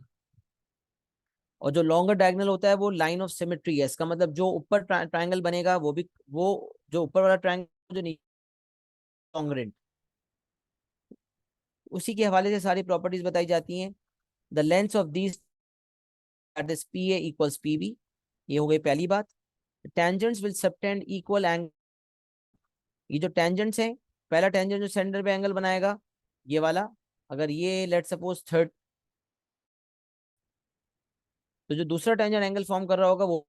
और जो लॉन्गर डायगोनल होता है वो लाइन ऑफ सिमेट्री है। इसका मतलब जो ऊपर ट्रायंगल बनेगा वो भी, वो जो ऊपर वाला ट्रायंगल जो नीचे कॉन्ग्रेंट, उसी के हवाले से सारी प्रॉपर्टीज बताई जाती हैं। The length of these that is P A equals P B. ये हो गई पहली बात। Tangents will subtend equal angle. ये जो टेंजेंट्स हैं, पहला टेंजेंट जो सेंटर पे एंगल बनाएगा ये वाला, अगर ये लेट सपोज थर्ड, तो जो दूसरा टेंजेंट एंगल फॉर्म कर रहा होगा वो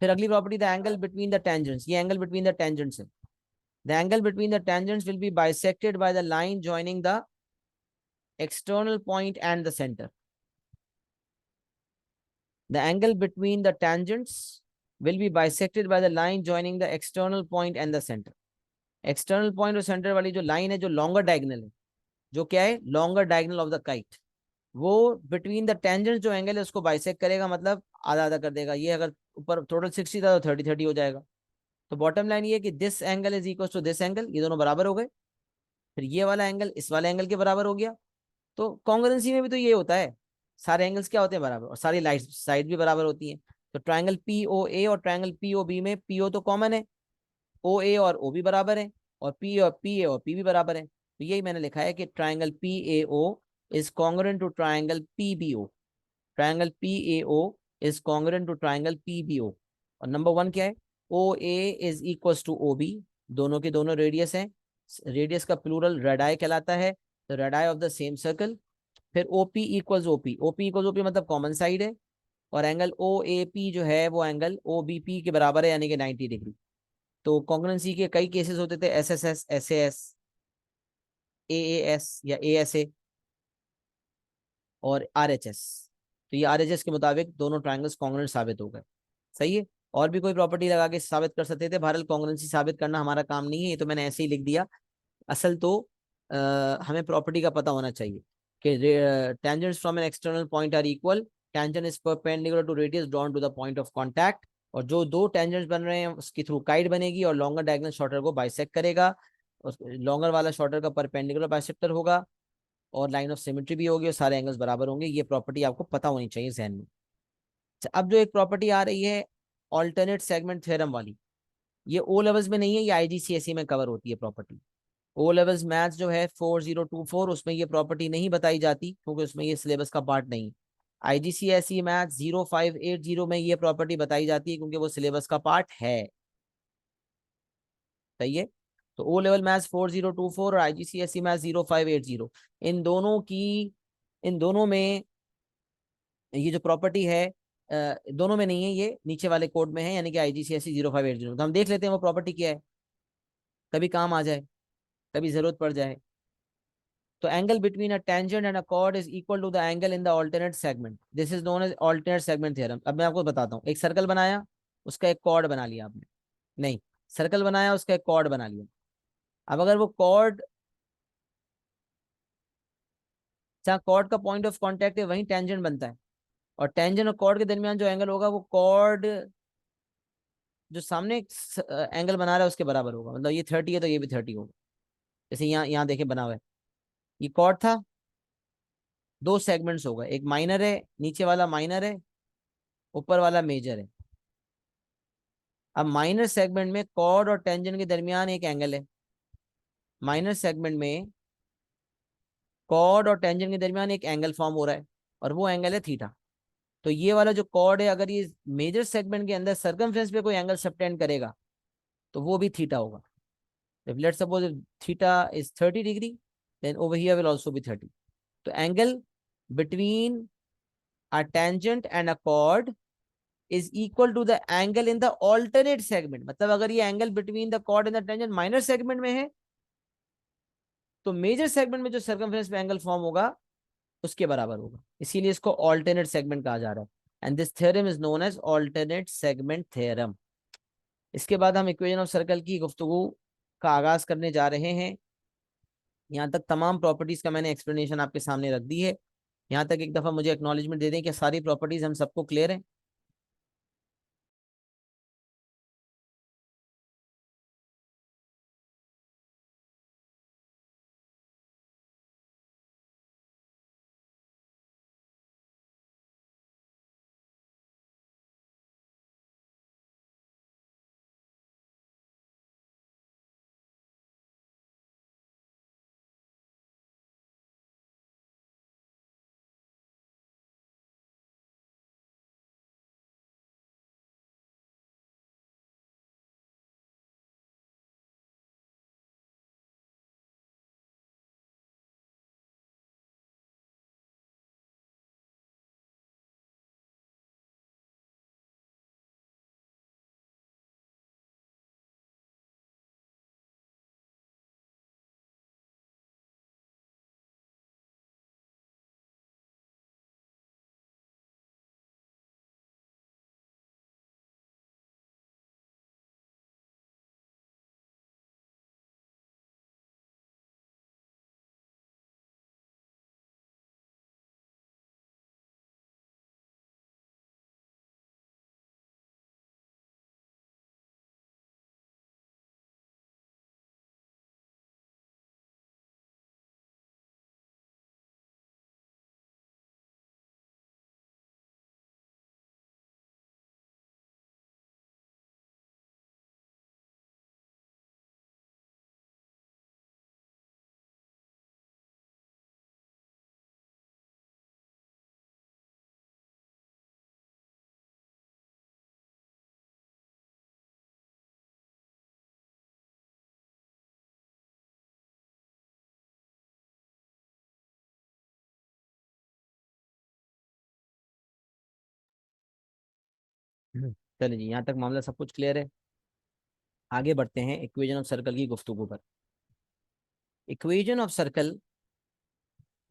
फिर अगली property, the angle between the tangents, ये एंगल बिटवीन द टेंजेंट्स है। The angle between the tangents will be bisected by the line joining the external point and the center. The angle between the tangents will be bisected by the line joining the external point and the center. External point और center वाली जो line है, जो longer diagonal है, जो क्या है, longer diagonal of the kite, वो between the tangents जो angle है उसको bisect करेगा, मतलब आधा आधा कर देगा। ये अगर ऊपर टोटल 60 था तो 30 हो जाएगा। तो बॉटम लाइन ये है कि this angle is equal to this angle, ये दोनों बराबर हो गए। फिर ये वाला एंगल इस वाले एंगल के बराबर हो गया। तो कॉन्ग्रुएंसी में भी तो ये होता है, सारे एंगल्स क्या होते हैं, बराबर, और सारी लाइट साइड भी बराबर होती हैं। तो ट्रायंगल पी ओ ए और ट्रायंगल पी ओ बी में पी ओ तो कॉमन है, ओ ए और ओ भी बराबर है, और पी और पी ए और पी भी बराबर है। तो यही मैंने लिखा है कि triangle P A O is congruent to triangle P B O. Triangle P A O is congruent to triangle P B O. और नंबर वन क्या है, O A is equal to O B, दोनों के दोनों radius हैं। Radius का plural radii कहलाता है, तो radii of the same circle. फिर OP equals OP, OP equals OP मतलब कॉमन साइड है, और एंगल ओ ए पी जो है वो एंगल ओ बी पी के बराबर है, यानी कि 90 डिग्री। तो कॉन्ग्रुएंसी के कई केसेस होते थे, S S S, S A S, A S या ए एस ए और आर एच एस। तो ये आर एच एस के मुताबिक दोनों ट्राइंगल्स कॉन्ग्रुएंट साबित हो गए। सही है। और भी कोई प्रॉपर्टी लगा के साबित कर सकते थे, बहरहाल कॉन्ग्रुएंसी साबित करना हमारा काम नहीं है, ये तो मैंने ऐसे ही लिख दिया। असल तो हमें प्रॉपर्टी का पता होना चाहिए कि tangents from an external point are equal, tangent is perpendicular to radius drawn to the point of contact, और जो दो टेंजेंट्स बन रहे हैं उसके थ्रू काइट बनेगी और लॉन्गर डायगोनल शॉर्टर को बाइसेक्ट करेगा, लॉन्गर वाला शॉर्टर का परपेंडिकुलर बाइसेक्टर होगा, और लाइन ऑफ सिमेट्री भी होगी, और सारे एंगल्स बराबर होंगे। ये प्रॉपर्टी आपको पता होनी चाहिए जहन में। अच्छा, अब जो एक प्रॉपर्टी आ रही है ऑल्टरनेट सेगमेंट थ्योरम वाली, ये ओ लेवल्स में नहीं है, ये आईजीसीएसई में कवर होती है प्रॉपर्टी। ओ लेवल्स मैथ्स जो है 4024, उसमें ये प्रॉपर्टी नहीं बताई जाती क्योंकि उसमें ये सिलेबस का पार्ट नहीं। आईजीसीएसई मैथ्स 0580 में ये प्रॉपर्टी बताई जाती है क्योंकि वो सिलेबस का पार्ट है। सही है। तो ओ लेवल मैथ्स 4024 और आईजीसीएसई मैथ्स 0580, इन दोनों की, इन दोनों में ये जो प्रॉपर्टी है, दोनों में नहीं है, ये नीचे वाले कोड में है, यानी कि आईजीसीएसई 0580। तो हम देख लेते हैं वो प्रॉपर्टी क्या है, कभी काम आ जाए, कभी जरूरत पड़ जाए। तो angle between a tangent and a chord is equal to the angle in the alternate segment, this is known as alternate segment theorem. अब मैं आपको बताता हूँ, एक सर्कल बनाया, उसका एक कॉर्ड बना लिया आपने, नहीं, सर्कल बनाया उसका एक कॉर्ड बना लिया। अब अगर वो कॉर्ड, जहाँ कॉर्ड का पॉइंट ऑफ कॉन्टेक्ट है वहीं टेंजेंट बनता है, और टेंजेंट और कॉर्ड के दरमियान जो एंगल होगा वो कॉर्ड जो सामने एंगल बना रहा है उसके बराबर होगा, मतलब ये 30 है तो ये भी 30 होगा। जैसे यहाँ यहाँ देखे बना हुआ है, ये कॉर्ड था, दो सेगमेंट्स हो गए, एक माइनर है, नीचे वाला माइनर है, ऊपर वाला मेजर है। अब माइनर सेगमेंट में कॉर्ड और टेंजेंट के दरमियान एक एंगल है, माइनर सेगमेंट में कॉर्ड और टेंजेंट के दरमियान एक एंगल फॉर्म हो रहा है, और वो एंगल है थीटा। तो ये वाला जो कॉर्ड है, अगर ये मेजर सेगमेंट के अंदर सर्कमफ्रेंस पे कोई एंगल सबटेंड करेगा तो वो भी थीटा होगा। if let's suppose if theta is 30 degree, then over here will also be 30. तो angle between a tangent and a chord is equal to the angle in the alternate segment, मतलब अगर ये angle between the chord and the tangent minor segment में है, तो major segment में जो circumference पे एंगल फॉर्म होगा उसके बराबर होगा, इसीलिए इसको ऑल्टरनेट सेगमेंट कहा जा रहा है। And this theorem is known as alternate segment theorem. इसके बाद हम इक्वेशन ऑफ सर्कल की गुफ्तगू का आगाज करने जा रहे हैं। यहाँ तक तमाम प्रॉपर्टीज का मैंने एक्सप्लेनेशन आपके सामने रख दी है। यहाँ तक एक दफा मुझे एक्नॉलेजमेंट दे दें कि सारी प्रॉपर्टीज हम सबको क्लियर है। चलिए जी, यहाँ तक मामला सब कुछ क्लियर है। आगे बढ़ते हैं इक्वेशन ऑफ सर्कल की गुफ्तगू पर। इक्वेशन ऑफ सर्कल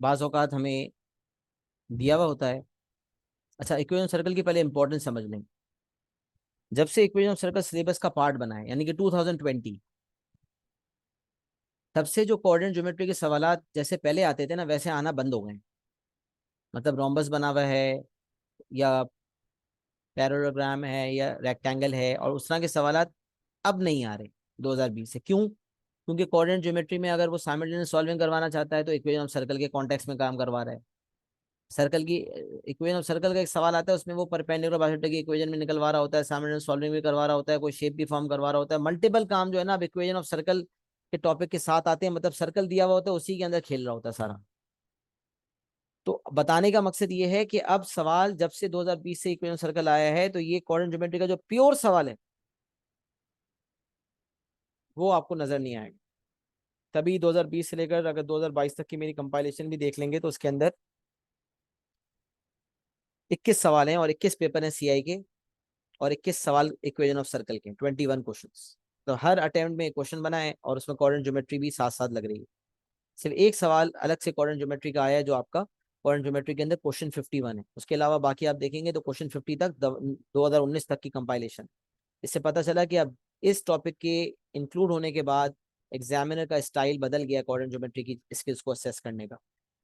बाज़ औक़ात हमें दिया हुआ होता है। अच्छा, इक्वेशन ऑफ सर्कल की पहले इंपॉर्टेंस समझ लें। जब से इक्वेशन ऑफ सर्कल सिलेबस का पार्ट बना है, यानी कि 2020, तब से जो कोऑर्डिनेट ज्योमेट्री के सवालात जैसे पहले आते थे ना, वैसे आना बंद हो गए हैं। मतलब रोम्बस बना हुआ है, या पैरेललोग्राम है, या रेक्टेंगल है, और उस तरह के सवालात अब नहीं आ रहे 2020 से। क्यों? क्योंकि कोऑर्डिनेट ज्योमेट्री में अगर वो साइमल्टेनियस सॉल्विंग करवाना चाहता है तो इक्वेशन ऑफ सर्कल के कॉन्टेक्स्ट में काम करवा रहा है। सर्कल की इक्वेशन ऑफ सर्कल का एक सवाल आता है, उसमें वो परपेंडिकुलर बाइसेक्टर की इक्वेशन में निकलवा रहा होता है, साइमल्टेनियस सॉल्विंग भी करवा रहा होता है, कोई शेप भी फॉर्म करवा रहा होता है। मल्टीपल काम जो है ना, अब इक्वेशन ऑफ सर्कल के टॉपिक के साथ आते हैं। मतलब सर्कल दिया हुआ होता है, उसी के अंदर खेल रहा होता है सारा। तो बताने का मकसद ये है कि अब सवाल जब से 2020 से इक्वेशन सर्कल आया है, तो ये कोऑर्डिनेट ज्योमेट्री का जो प्योर सवाल है वो आपको नजर नहीं आएगा। तभी 2020 से लेकर अगर 2022 तक की मेरी कंपाइलेशन भी देख लेंगे तो उसके अंदर 21 सवाल हैं, और 21 पेपर हैं सीआई के, और 21 सवाल इक्वेशन ऑफ सर्कल के, 21 क्वेश्चंस। तो हर अटेम्प्ट में एक क्वेश्चन बना है, और उसमें कोऑर्डिनेट ज्योमेट्री भी साथ साथ लग रही है। सिर्फ एक सवाल अलग से कोऑर्डिनेट ज्योमेट्री का आया है, जो आपका कोऑर्डिनेट ज्योमेट्री के अंदर क्वेश्चन 51 है। उसके अलावा बाकी आप देखेंगे तो क्वेश्चन 50 तक 2019 तक की कंपाइलेशन। इससे पता चला कि अब इस टॉपिक के इंक्लूड होने के बाद एग्जामिनर का स्टाइल बदल गया कोऑर्डिनेट ज्योमेट्री की स्किल्स को असेस करने का।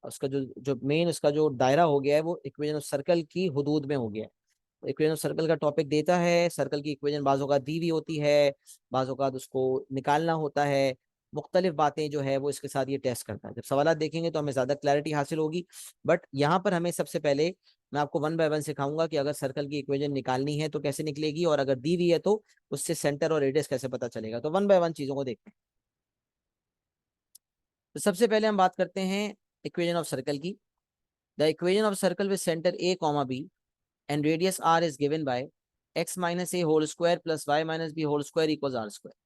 उसका जो जो मेन उसका जो दायरा हो गया है, वो इक्वेशन ऑफ सर्कल की हुदूद में हो गया है। इक्वेशन ऑफ सर्कल का टॉपिक देता है, सर्कल की इक्वेशन बाज़ औक़ात दी हुई होती है, बाज़ औक़ात उसको निकालना होता है। मुख्तलिफ बातें जो है वो इसके साथ ये टेस्ट करता है। जब सवाल देखेंगे तो हमें ज़्यादा क्लैरिटी हासिल होगी। बट यहाँ पर हमें सबसे पहले मैं आपको वन बाय वन सिखाऊंगा कि अगर सर्कल की इक्वेशन निकालनी है तो कैसे निकलेगी, और अगर दी हुई है तो उससे सेंटर और रेडियस कैसे पता चलेगा। तो वन बाय वन चीज़ों को देखते हैं। तो सबसे पहले हम बात करते हैं इक्वेशन ऑफ सर्कल की। The equation of circle with centre A comma B and radius r is given by x minus a whole square plus y minus b whole square equals r square.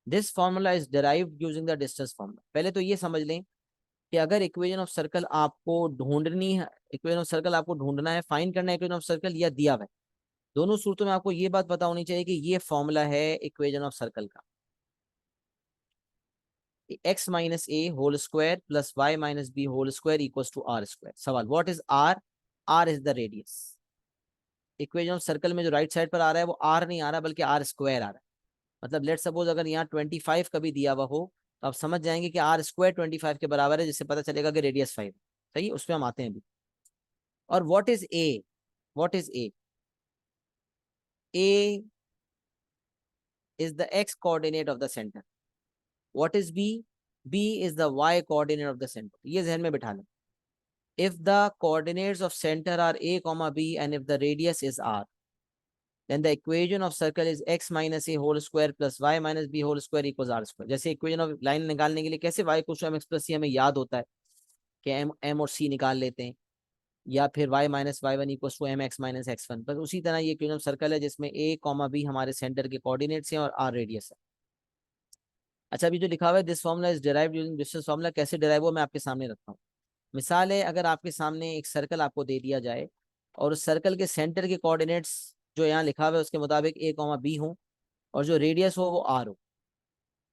This formula is derived using the distance formula. पहले तो ये समझ लें कि अगर equation of circle आपको ढूंढनी है, इक्वेशन ऑफ सर्कल आपको ढूंढना है, फाइंड करना है इक्वेशन ऑफ सर्कल, या दिया हुआ है, दोनों सूरतों में आपको ये बात पता होनी चाहिए कि ये फॉर्मूला है इक्वेशन ऑफ सर्कल का। x minus A whole square plus y minus B whole square equals to are square. सवाल, what is r? r is the radius. Equation of circle में जो राइट साइड पर आ रहा है वो are नहीं आ रहा, बल्कि आर स्क्वायर आ रहा है। मतलब लेट सपोज अगर यहाँ 25 कभी दिया हुआ हो, तो आप समझ जाएंगे कि आर स्क्वायर 25 के बराबर है, जिससे पता चलेगा कि रेडियस 5। सही, उसमें हम आते हैं अभी। और what is a? What is a? A is the x coordinate of the centre. What is b? B is the y coordinate of the centre. ये जहन में बिठा लें। If the coordinates of centre are a comma b and if the radius is r, then the equation of circle is x minus a whole square plus y minus b whole square equals r square। जैसे equation of line निकालने के लिए कैसे y equals to mx plus c हमें याद होता है कि m और c निकाल लेते हैं, या फिर y minus y one equals to mx minus x1। बस उसी तरह ये इक्वेशन ऑफ सर्कल है, जिसमें a कॉमा b हमारे सेंटर के कोऑर्डिनेट्स हैं और r रेडियस है। अच्छा, अभी जो लिखा हुआ है this formula is derived using distance formula, कैसे डिराइव हुआ मैं आपके सामने रखता हूँ। मिसाल है, अगर आपके सामने एक सर्कल आपको दे दिया जाए, और उस सर्कल के सेंटर के कोऑर्डिनेट्स जो यहाँ लिखा हुआ है उसके मुताबिक a कॉमा बी हो, और जो रेडियस हो वो आर हो,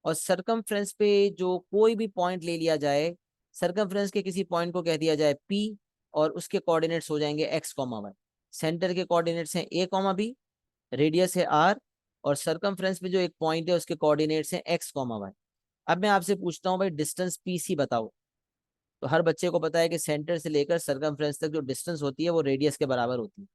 और सरकमफ्रेंस पे जो कोई भी पॉइंट ले लिया जाए, सरकमफ्रेंस के किसी पॉइंट को कह दिया जाए पी, और उसके कोऑर्डिनेट्स हो जाएंगे एक्स कॉमा वाई। सेंटर के कोऑर्डिनेट्स हैं ए कॉमा बी, रेडियस है आर, और सरकमफ्रेंस पे जो एक पॉइंट है उसके कोऑर्डिनेट्स हैं एक्स कॉमा वाई। अब मैं आपसे पूछता हूँ भाई, डिस्टेंस पी सी बताओ। तो हर बच्चे को पता है कि सेंटर से लेकर सरकमफ्रेंस तक जो डिस्टेंस होती है वो रेडियस के बराबर होती है।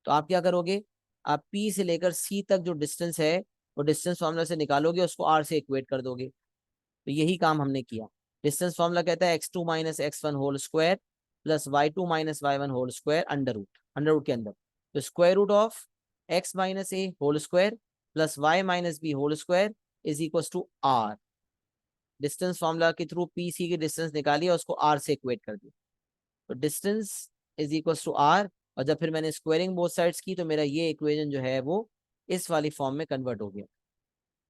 तो आप क्या करोगे, आप पी से लेकर सी तक जो डिस्टेंस है वो डिस्टेंस फॉर्मूला से निकालोगे, उसको आर से इक्वेट कर दोगे। तो यही काम हमने किया। डिस्टेंस फॉर्मूला कहता है x2 minus x1 whole square plus y2 minus y1 whole square under root के अंदर। तो square root of x minus A whole square plus y minus B whole square is equal to r. Distance formula के through P C की distance निकाली और उसको are से equate कर दिया। तो distance is equal to r, और जब फिर मैंने स्क्वायरिंग बोथ साइड्स की तो मेरा ये इक्वेशन जो है वो इस वाली फॉर्म में कन्वर्ट हो गया।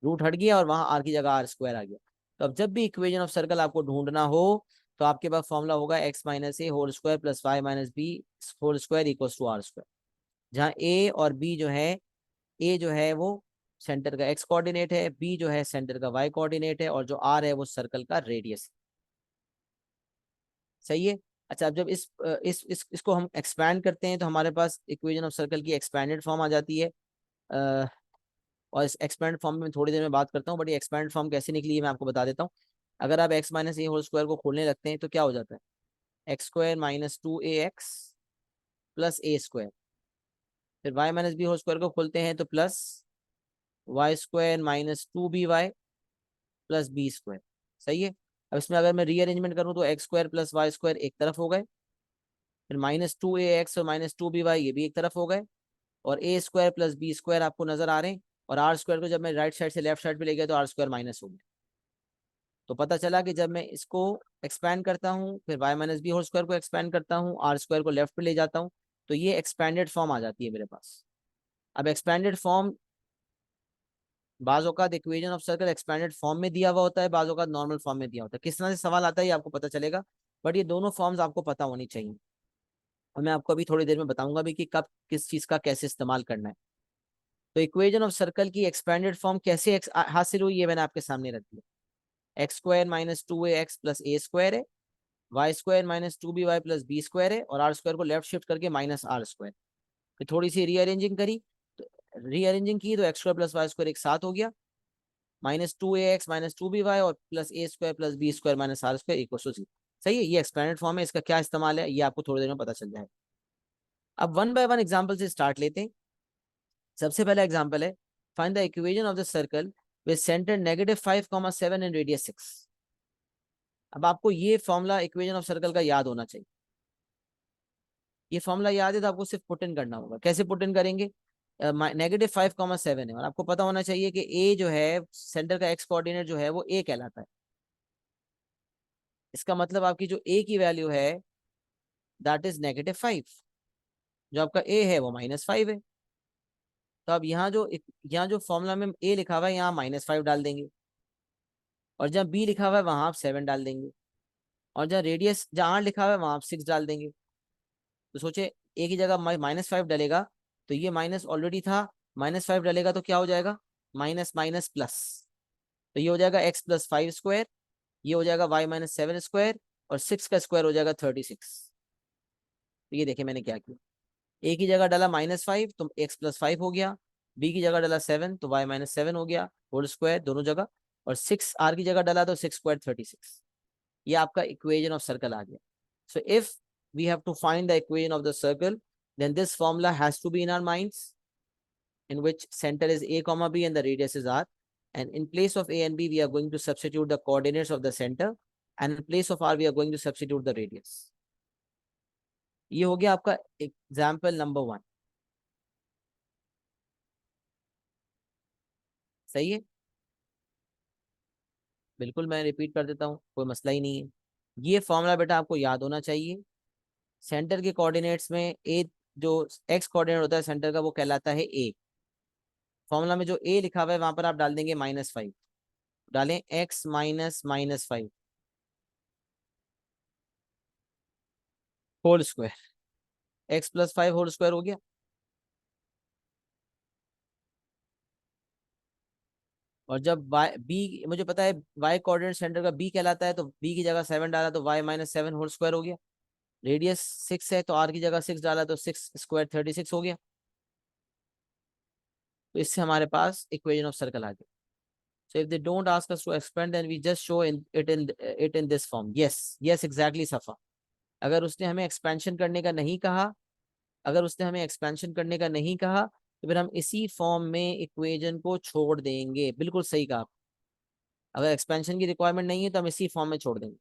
रूट हट गया और वहां आर की जगह आर स्क्वायर आ गया। तो अब जब भी इक्वेशन ऑफ सर्कल आपको ढूंढना हो तो आपके पास फॉर्मूला होगा x minus A whole square plus y minus B whole square equals to are square. जहाँ ए और बी जो है, ए जो है वो सेंटर का एक्स कोऑर्डिनेट है, बी जो है सेंटर का वाई कोऑर्डिनेट है, और जो आर है वो सर्कल का रेडियस। सही है। अच्छा, अब जब इसको हम एक्सपैंड करते हैं तो हमारे पास इक्वेशन ऑफ सर्कल की एक्सपैंडेड फॉर्म आ जाती है। और इस एक्सपैंड फॉर्म में थोड़ी देर में बात करता हूँ, बट ये एक्सपैंड फॉर्म कैसे निकली है मैं आपको बता देता हूँ। अगर आप एक्स माइनस ए होल स्क्वायर को खोलने लगते हैं तो क्या हो जाता है, X square minus 2ax plus A square. फिर Y minus B whole square को खोलते हैं तो plus Y square minus 2by plus B square. सही है। अब इसमें अगर मैं रीअरेंजमेंट करूँ तो X square plus Y square एक तरफ हो गए, फिर -2ax और -2by ये भी एक तरफ हो गए, और A square plus B square आपको नजर आ रहे हैं। और आर स्क्वायर को जब मैं राइट साइड से लेफ्ट साइड पे ले गया तो आर स्क्वायर माइनस हो गया। तो पता चला कि जब मैं इसको एक्सपैंड करता हूँ, फिर Y minus B whole square को एक्सपैंड करता हूँ, आर स्क्वायर को लेफ्ट पे ले जाता हूँ, तो ये एक्सपैंडेड फॉर्म आ जाती है मेरे पास। अब एक्सपैंडेड फॉर्म, बाज औकात equation of circle expanded form में दिया हुआ होता है, बाज औकात नॉर्मल फॉर्म में दिया होता है। किस तरह से सवाल आता है ये आपको पता चलेगा, बट ये दोनों फॉर्म्स आपको पता होनी चाहिए। और मैं आपको अभी थोड़ी देर में बताऊंगा भी कि कब किस चीज का कैसे इस्तेमाल करना है। तो इक्वेशन ऑफ सर्कल की एक्सपैंडेड फॉर्म कैसे हासिल हुई, ये मैंने आपके सामने रख दिया। X square minus 2ax plus A square है, Y square minus 2by plus B square है, और आर स्क्वायर को लेफ्ट शिफ्ट करके माइनस आर स्क्वायर। फिर थोड़ी सी रीअरेंजिंग करी, तो रीअरेंजिंग की तो X square plus Y square एक साथ हो गया, -2ax माइनस 2by और plus A square plus B square minus are square equal to 0। सही है। ये एक्सपैंडेड फॉर्म है, इसका क्या इस्तेमाल है ये आपको थोड़ी देर में पता चल जाएगा। अब वन बाय वन एग्जाम्पल से स्टार्ट लेते हैं। सबसे पहला एग्जाम्पल है, find the equation of the circle with centre -5,7 and radius 6। अब आपको ये फॉर्मूला इक्वेशन ऑफ सर्कल का याद होना चाहिए। ये फॉर्मूला याद है तो आपको सिर्फ पुट इन करना होगा। कैसे पुट इन करेंगे, -5,7 है, और आपको पता होना चाहिए कि ए जो है सेंटर का एक्स कोऑर्डिनेट जो है वो ए कहलाता है। इसका मतलब आपकी जो ए की वैल्यू है दैट इज -5, जो आपका ए है वो -5 है। तो अब यहाँ जो फॉर्मूला में ए लिखा हुआ है यहाँ -5 डाल देंगे, और जहाँ बी लिखा हुआ है वहां आप 7 डाल देंगे, और जहाँ रेडियस जहाँ आर लिखा हुआ है वहां आप 6 डाल देंगे। तो सोचे, ए की जगह -5 डलेगा तो ये माइनस ऑलरेडी था, -5 डलेगा तो क्या हो जाएगा, माइनस माइनस प्लस। तो ये हो जाएगा x प्लस 5 स्क्वायर, ये हो जाएगा y माइनस 7 स्क्वायर, और 6 का स्क्वायर हो जाएगा 36। तो ये देखिए मैंने क्या किया, ए की जगह डाला -5 तो x प्लस 5 हो गया, बी की जगह डाला 7 तो y माइनस 7 हो गया होल स्क्वायर दोनों जगह, और 6 आर की जगह डाला तो 6 स्क्वायर 36। ये आपका इक्वेशन ऑफ सर्कल आ गया। So if we have to find the equation of the circle, then this formula has to be in our minds, in which center is a comma b and the radius is r, and in place of a and b we are going to substitute the coordinates of the center, and in place of r we are going to substitute the radius. ये हो गया आपका example number 1। सही है, बिल्कुल मैं repeat कर देता हूँ, कोई मसला ही नहीं है। ये फॉर्मूला बेटा आपको याद होना चाहिए। सेंटर के कोऑर्डिनेट्स में ए, जो एक्स कोऑर्डिनेट होता है सेंटर का वो कहलाता है ए। फॉर्मूला में जो ए लिखा हुआ है वहां पर आप डाल देंगे -5, डालें x minus -5 whole square, x plus 5 whole square हो गया। और जब y b, मुझे पता है y कोऑर्डिनेट सेंटर का b कहलाता है, तो b की जगह 7 डाला तो y माइनस 7 होल स्क्वायर हो गया। रेडियस 6 है तो r की जगह 6 डाला तो 6 स्क्वायर 36 हो गया। तो इससे हमारे पास इक्वेशन ऑफ सर्कल आ गया। So if they don't ask us to expand, then we just show it in this form. Yes, exactly Safa. अगर उसने हमें एक्सपेंशन करने का नहीं कहा, अगर उसने हमें एक्सपेंशन करने का नहीं कहा तो फिर हम इसी फॉर्म में इक्वेशन को छोड़ देंगे। बिल्कुल सही कहा। अगर एक्सपेंशन की रिक्वायरमेंट नहीं है तो हम इसी फॉर्म में छोड़ देंगे,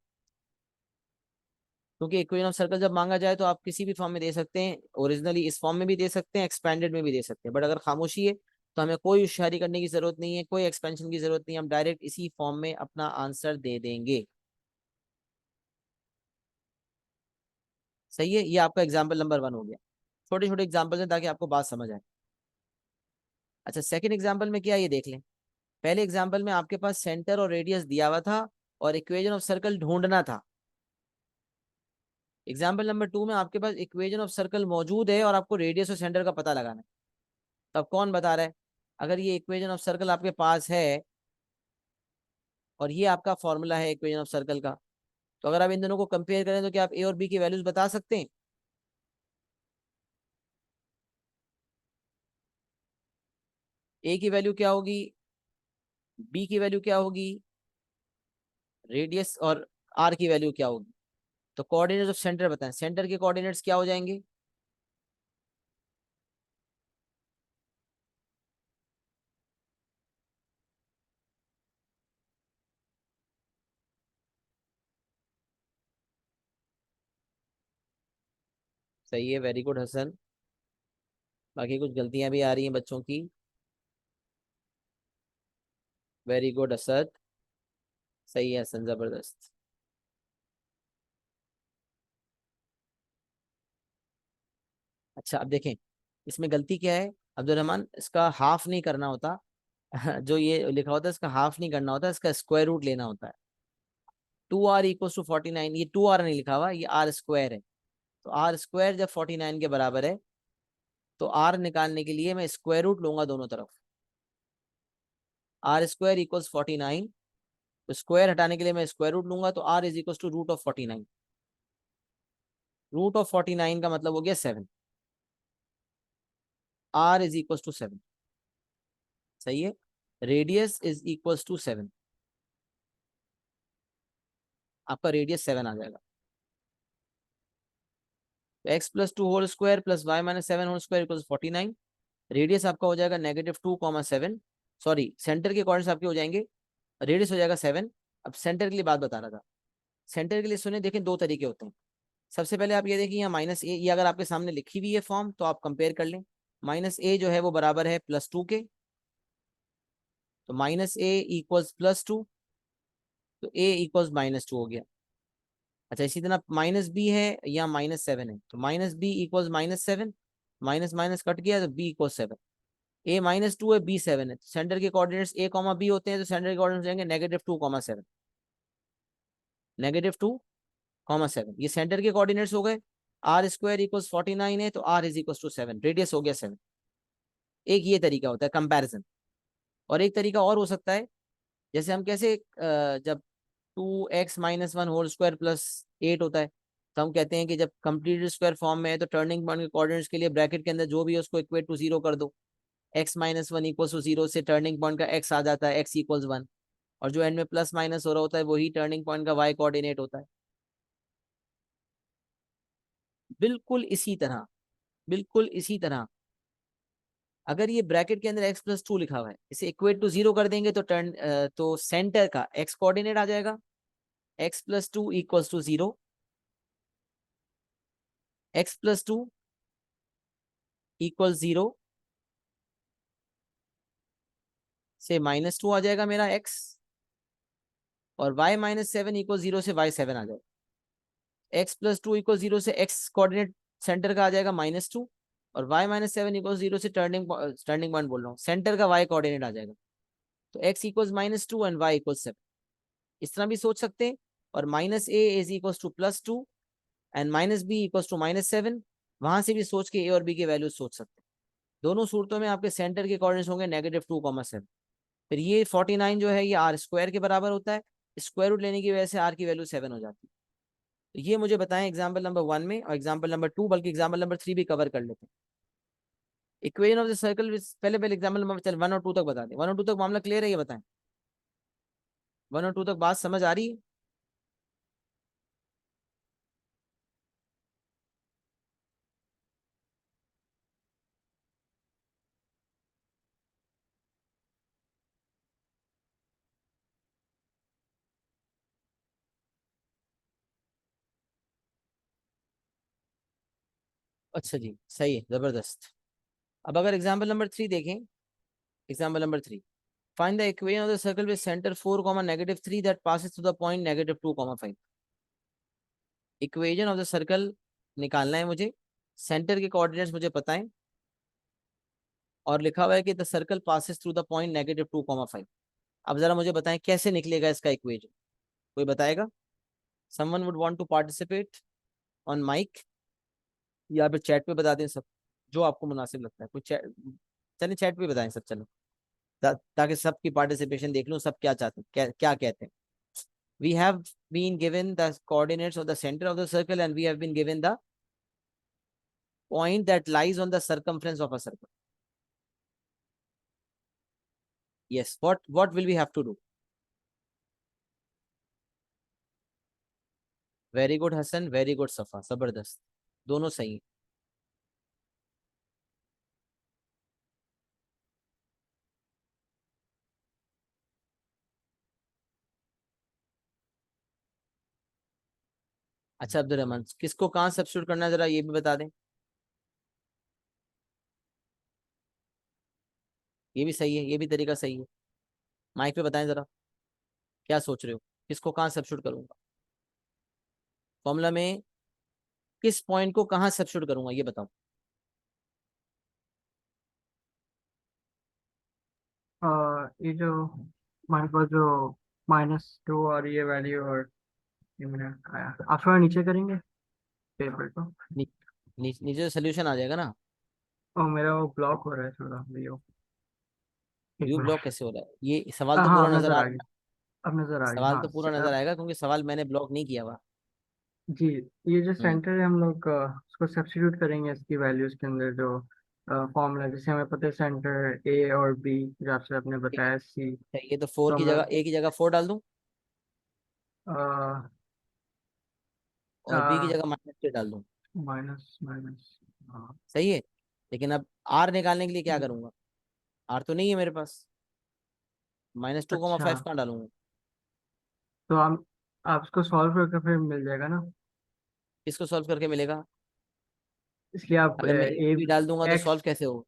क्योंकि इक्वेशन ऑफ सर्कल जब मांगा जाए तो आप किसी भी फॉर्म में दे सकते हैं, ओरिजिनली इस फॉर्म में भी दे सकते हैं, एक्सपेंडेड में भी दे सकते हैं, बट अगर खामोशी है तो हमें कोई होशियारी करने की जरूरत नहीं है, कोई एक्सपेंशन की जरूरत नहीं है, हम डायरेक्ट इसी फॉर्म में अपना आंसर दे देंगे। सही है, ये आपका एग्जाम्पल नंबर 1 हो गया। छोटे छोटे एग्जाम्पल हैं ताकि आपको बात समझ आए। अच्छा, सेकंड एग्जाम्पल में क्या, ये देख लें। पहले एग्जाम्पल में आपके पास सेंटर और रेडियस दिया हुआ था और इक्वेशन ऑफ सर्कल ढूंढना था। एग्जाम्पल नंबर 2 में आपके पास इक्वेशन ऑफ सर्कल मौजूद है और आपको रेडियस और सेंटर का पता लगाना है। तब कौन बता रहा है? अगर ये इक्वेशन ऑफ सर्कल आपके पास है और ये आपका फॉर्मूला है इक्वेशन ऑफ सर्कल का, तो अगर आप इन दोनों को कंपेयर करें तो क्या आप ए और बी की वैल्यूज बता सकते हैं? ए की वैल्यू क्या होगी, बी की वैल्यू क्या होगी, रेडियस और आर की वैल्यू क्या होगी? तो कोऑर्डिनेट्स ऑफ सेंटर बताएं, सेंटर के कोऑर्डिनेट्स क्या हो जाएंगे? सही है, वेरी गुड हसन। बाकी कुछ गलतियां भी आ रही हैं बच्चों की। Very good Asad. सही है हसन, जबरदस्त। अच्छा अब देखें, इसमें गलती क्या है अब्दुल रहमान, इसका हाफ नहीं करना होता। जो ये लिखा होता है इसका हाफ नहीं करना होता, इसका स्क्वायर रूट लेना होता है। 2r = 49, ये 2r नहीं लिखा हुआ, ये आर स्क्वायर है। तो आर स्क्वायर जब 49 के बराबर है तो आर निकालने के लिए मैं स्क्वायर रूट लूंगा दोनों तरफ। r² = 49, तो स्क्वायर हटाने के लिए मैं स्क्वायर रूट लूंगा, तो r = √49। √49 का मतलब हो गया 7। r = 7। सही है, रेडियस = 7। आपका रेडियस 7 आ जाएगा। x+2² + y-7² = 49। रेडियस आपका हो जाएगा -2, 7। सेंटर के कोऑर्डिनेट्स आपके हो जाएंगे, रेडियस हो जाएगा 7। अब सेंटर के लिए बात बता रहा था। सेंटर के लिए सुने, देखें दो तरीके होते हैं। सबसे पहले आप ये देखिए, यहाँ -a, ये अगर आपके सामने लिखी हुई है फॉर्म तो आप कंपेयर कर लें। -a जो है वो बराबर है +2 के, तो -a = +2, तो a = -2 हो गया। अच्छा इसी तरह -b है या -7 है, तो -b = -7, माइनस माइनस कट गया तो b = 7। a -2 है, b 7 है, तो सेंटर के कोऑर्डिनेट्स a, b होते हैं, तो सेंटर के कोऑर्डिनेट्स जाएंगे -2, 7। -2, 7 ये सेंटर के कोऑर्डिनेट्स हो गए। r² = 49 है, तो r = 7, रेडियस हो गया 7। एक ये तरीका होता है कंपैरिजन। और एक तरीका और हो सकता है, जैसे हम कैसे जब 2x - 1² + 8 होता है, तो हम कहते हैं कि जब कंप्लीट स्क्वायर फॉर्म में है तो टर्निंग पॉइंट के कोऑर्डिनेट्स के लिए ब्रैकेट के अंदर जो भी है उसको इक्वेट टू 0 कर दो। x-1 = 0 से टर्निंग पॉइंट का x आ जाता है, x = 1। और जो एंड में प्लस माइनस हो रहा होता है वही टर्निंग पॉइंट का y कोऑर्डिनेट होता है। बिल्कुल इसी तरह, बिल्कुल इसी तरह अगर ये ब्रैकेट के अंदर x+2 लिखा हुआ है, इसे इक्वेट टू 0 कर देंगे तो तो सेंटर का x कोऑर्डिनेट आ जाएगा, x+2 = 0, x+2 = 0 से -2 आ जाएगा मेरा x, और y-7 = 0 से y7 आ जाएगा। x+2 = 0 से x कोऑर्डिनेट सेंटर का आ जाएगा -2, और y-7 = 0 से टर्निंग पॉइंट बोल रहा हूँ, सेंटर का y कोऑर्डिनेट आ जाएगा। तो x = -2 एंड y = 7, इस तरह भी सोच सकते हैं। और -a = +2 एंड -b = -7, वहां से भी सोच के a और b की वैल्यू सोच सकते हैं। दोनों सूरतों में आपके सेंटर के कोऑर्डिनेट्स होंगे -2, 7। फिर ये 49 जो है ये r² के बराबर होता है, स्क्वायर रूट लेने की वजह से r की वैल्यू 7 हो जाती है। तो ये मुझे बताएं एग्जाम्पल नंबर 1 में, और एग्जाम्पल नंबर 2, बल्कि एग्जाम्पल नंबर 3 भी कवर कर लेते हैं। इक्वेशन ऑफ द सर्कल, पहले पहले एग्जाम्पल नंबर चल 1 और 2 तक बता दें। 1 और 2 तक मामला क्लियर है, ये बताएं। 1 और 2 तक बात समझ आ रही है? अच्छा जी, सही है, जबरदस्त। अब अगर एग्जाम्पल नंबर 3 देखें, example number 3, find the equation of the circle with centre 4, -3 that passes through the point -2, 5। Equation of the circle निकालना है मुझे, सेंटर के कोऑर्डिनेट्स मुझे पता है, और लिखा हुआ है कि the circle passes through the point -2, 5। अब जरा मुझे बताएं कैसे निकलेगा इसका इक्वेशन, कोई बताएगा? Someone would want to participate? On mic या फिर चैट पे बता दें सब, जो आपको मुनासिब लगता है। कुछ चैट, चलिए चैट पे बताएं सब, चलो ताकि सबकी पार्टिसिपेशन देख लूं, सब क्या चाहते हैं, क्या कहते हैं। We have been given the coordinates of the center of the circle and we have been given the point that lies on the circumference of a circle. Yes, what will we have to do? Very good Hassan, very good Safa, जबरदस्त, दोनों सही हैं। अच्छा अब्दुल रहमान, किसको कहाँ substitute करना है जरा ये भी बता दें। ये भी सही है, ये भी तरीका सही है। माइक पे बताएं जरा, क्या सोच रहे हो, किसको कहाँ सब्स्टिट्यूट करूंगा फॉर्मूला में, किस पॉइंट को कहाँ सब्स्टिट्यूट करूंगा ये बताओ। ये जो हमारे पास जो -2 और ये वैल्यू और ये मैंने आया, आप थोड़ा नीचे करेंगे पेपर को। नी, नीचे सोल्यूशन आ जाएगा ना। और मेरा वो ब्लॉक हो रहा है थोड़ा व्यू। एक व्यू ब्लॉक मिनट। कैसे हो रहा है, ये सवाल तो हाँ पूरा अब नजर नजर आ आ रहा है गया। ना। अब नजर आ गया, सवाल हाँ तो पूरा नजर आएगा क्योंकि सवाल मैंने ब्लॉक नहीं किया हुआ। जी। ये जो हम्म, सेंटर है हम लोग उसको सब्स्टिट्यूट करेंगे इसकी वैल्यूज के अंदर जो फॉर्मूला, जैसे हमें पता है सेंटर ए और बी, जो आपसे आपने ठीक है। बताया सी। ये तो फोर तो की हमें जगह, ए की जगह 4 डाल दूं और बी की जगह -3 डाल दूं। Minus minus. हाँ। सही है। लेकिन अब आर निकालने के लिए क्या हम्म, करूंगा, आर तो नहीं है मेरे पास, -2,5 अच्छा कहाँ डालूंगा। तो हम आप इसको सॉल्व करके फिर मिल जाएगा ना। इसको सॉल्व करके मिलेगा। इसलिए आप अगर मैं ए ए बी डाल दूंगा तो एक्स सॉल्व कैसे हो।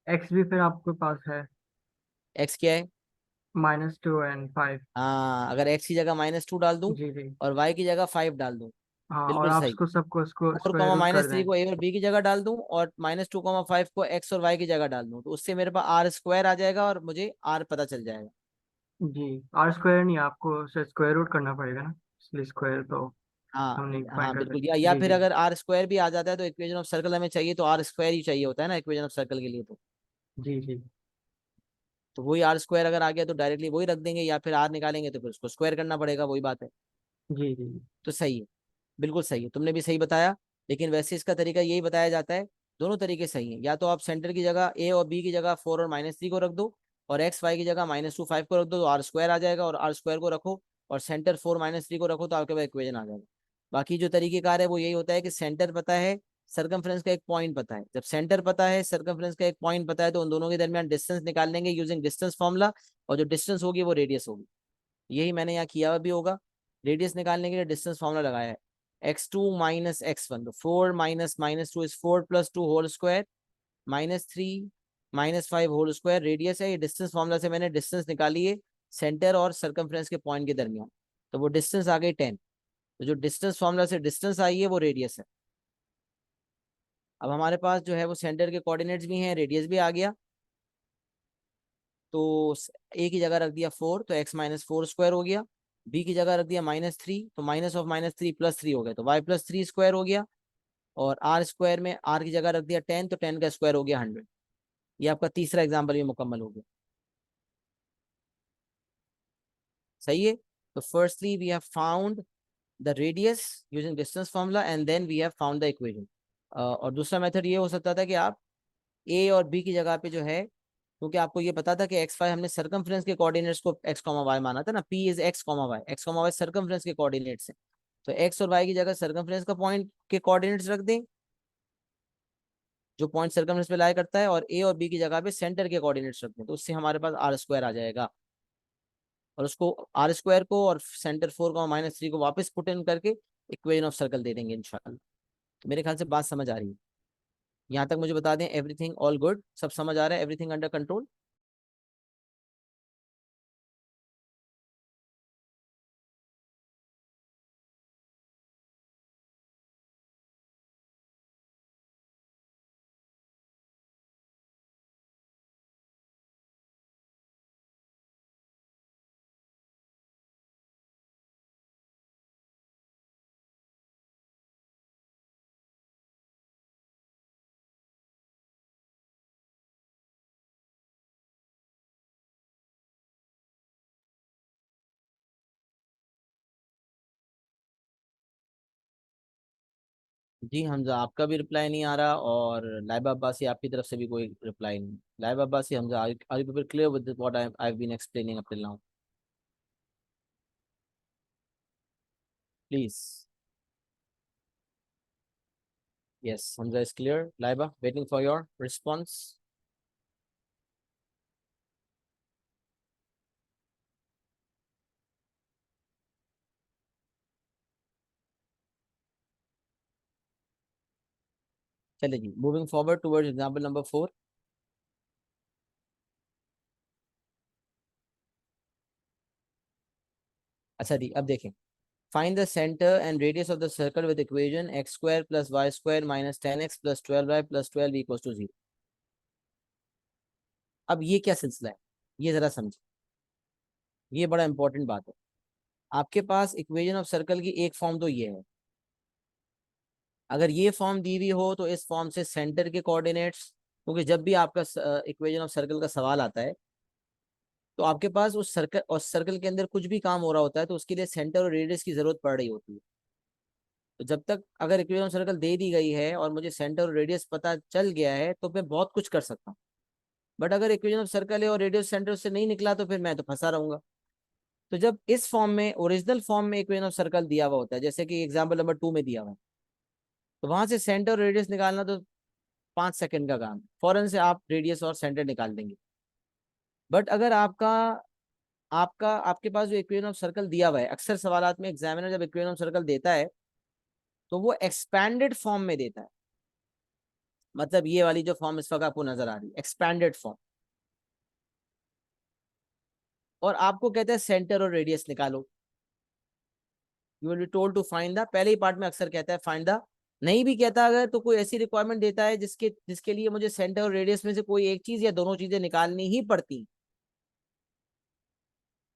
एक्स भी फिर आपके पास है, एक्स क्या है। -2 एंड 5। हाँ, अगर एक्स की जगह -2 डाल दूं जी जी। और वाई की जगह 5 डाल दूं। हाँ, और बिल्कुल आप सही। इसको सबको इसको 4 स्क्वायर कॉमा रूट कर -3 दें। को ए और बी की जगह डाल दूं और -2,5 को एक्स और वाई की जगह डाल दूं, तो उससे मेरे पास आर स्क्वायर आ जाएगा और मुझे आर पता चल जाएगा। जी, आर स्क्वायर नहीं, आपको उसे स्क्वायर रूट करना पड़ेगा ना, इसलिए स्क्वायर तो हाँ हम नहीं फाइंड हाँ कर बिल्कुल, सकते। या जी फिर जी। अगर आर स्क्वायर भी आ जाता है तो इक्वेशन ऑफ सर्कल हमें चाहिए तो आर स्क्वायर ही चाहिए होता है ना इक्वेशन ऑफ सर्कल के लिए। जी जी। तो वही आर स्क्वायर अगर आ गया तो डायरेक्टली वही रख देंगे, या फिर आर निकालेंगे तो फिर उसको स्क्वायर करना पड़ेगा, वही बात है। जी जी। तो सही है, बिल्कुल सही है, तुमने भी सही बताया। लेकिन वैसे इसका तरीका यही बताया जाता है, दोनों तरीके सही हैं। या तो आप सेंटर की जगह ए और बी की जगह 4 और -3 को रख दो और एक्स वाई की जगह -2 5 को रख दो तो आर स्क्वायर आ जाएगा, और आर स्क्वायर को रखो और सेंटर 4 -3 को रखो तो आपके पास इक्वेशन आ जाएगा। बाकी जो तरीकेकार है वो यही होता है कि सेंटर पता है, सर्कमफ्रेंस का एक पॉइंट पता है। जब सेंटर पता है, सर्कमफ्रेंस का एक पॉइंट पता है, तो उन दोनों के दरमियान डिस्टेंस निकाल लेंगे यूजिंग डिस्टेंस फॉर्मूला, और जो डिस्टेंस होगी वो रेडियस होगी। यही मैंने यहाँ किया हुआ भी होगा। रेडियस निकालने के लिए डिस्टेंस फॉर्मूला लगाया है, x2 -x1, तो 4 -2 is 4 + 2 whole square, -3 -5 whole square radius है। ये डिस्टेंस फॉर्मूला से मैंने डिस्टेंस निकाली है सेंटर और सर्कमफ्रेंस के पॉइंट के दरमियान, तो वो डिस्टेंस आ गई 10। तो जो डिस्टेंस फॉर्मूला से डिस्टेंस आई है वो रेडियस है। अब हमारे पास जो है वो सेंटर के कोऑर्डिनेट्स भी हैं, रेडियस भी आ गया। तो ए की जगह रख दिया 4 तो x - 4 स्क्वायर हो गया, बी की जगह रख दिया -3 तो -3 + 3 हो गया तो y + 3 स्क्वायर हो गया, और आर स्क्वायर में आर की जगह रख दिया 10 तो 10 का स्क्वायर हो गया 100। ये आपका तीसरा एग्जाम्पल भी मुकम्मल हो गया। सही है। तो firstly we have found the radius using distance formula and then we have found the equation. और दूसरा मेथड ये हो सकता था कि आप ए और बी की जगह पे जो है, क्योंकि आपको ये पता था कि एक्स वाई हमने सर्कमफ्रेंस के कोऑर्डिनेट्स को एक्स कॉमा वाई माना था ना, P is x comma y circumference के कोऑर्डिनेट्स हैं, तो एक्स और वाई की जगह सर्कमफ्रेंस का पॉइंट के कोऑर्डिनेट्स रख दें जो पॉइंट सर्कमफ्रेंस पे लाई करता है, और ए और बी की जगह पे सेंटर के कोऑर्डिनेट्स रख दें, तो उससे हमारे पास आर स्क्वायर आ जाएगा। और उसको आर स्क्वायर को और सेंटर 4 -3 को वापस पुट इन करके इक्वेशन ऑफ सर्कल दे देंगे इंशाल्लाह। तो मेरे ख्याल से बात समझ आ रही है। यहाँ तक मुझे बता दें, एवरीथिंग ऑल गुड, सब समझ आ रहा है, एवरीथिंग अंडर कंट्रोल। जी हमजा, आपका भी रिप्लाई नहीं आ रहा, और लाइबा अब्बासी आपकी तरफ से भी कोई रिप्लाई नहीं। Laiba Abbasi, Hamza, are you people clear with what I have been explaining up till now? Please. Yes, Hamza is clear. Laiba, waiting for your response. चलिए जी, moving forward towards example number 4। अच्छा जी, अब देखें। Find the centre and radius of the circle with equation x square plus Y square minus 10x plus 12y plus 12 equals to 0। अब ये क्या सिलसिला है, ये जरा समझिए, ये बड़ा इंपॉर्टेंट बात है। आपके पास इक्वेशन ऑफ सर्कल की एक फॉर्म तो ये है। अगर ये फॉर्म दी हुई हो तो इस फॉर्म से सेंटर के कोऑर्डिनेट्स, क्योंकि जब भी आपका इक्वेशन ऑफ सर्कल का सवाल आता है तो आपके पास उस सर्कल और सर्कल के अंदर कुछ भी काम हो रहा होता है तो उसके लिए सेंटर और रेडियस की जरूरत पड़ रही होती है। तो जब तक अगर इक्वेशन ऑफ सर्कल दे दी गई है और मुझे सेंटर और रेडियस पता चल गया है तो मैं बहुत कुछ कर सकता हूँ। बट अगर इक्वेशन ऑफ सर्कल है और रेडियस सेंटर से नहीं निकला तो फिर मैं तो फंसा रहूंगा। तो जब इस फॉर्म में, ओरिजिनल फॉर्म में इक्वेशन ऑफ सर्कल दिया हुआ होता है, जैसे कि एग्जाम्पल नंबर 2 में दिया हुआ है, तो वहां से सेंटर और रेडियस निकालना तो 5 सेकंड का काम है, फौरन से आप रेडियस और सेंटर निकाल देंगे। बट अगर आपका आपका आपके पास जो इक्वेशन ऑफ सर्कल दिया हुआ है, अक्सर सवालात में एग्जामिनर जब इक्वेशन ऑफ सर्कल देता है तो वो एक्सपैंडेड फॉर्म में देता है। मतलब ये वाली जो फॉर्म इस वक्त आपको नजर आ रही है, एक्सपैंडेड फॉर्म। और आपको कहता है सेंटर और रेडियस निकालो। You will be told to find the, पहले ही पार्ट में अक्सर कहता है फाइंड द। नहीं भी कहता अगर तो कोई ऐसी रिक्वायरमेंट देता है जिसके जिसके लिए मुझे सेंटर और रेडियस में से कोई एक चीज या दोनों चीजें निकालनी ही पड़ती।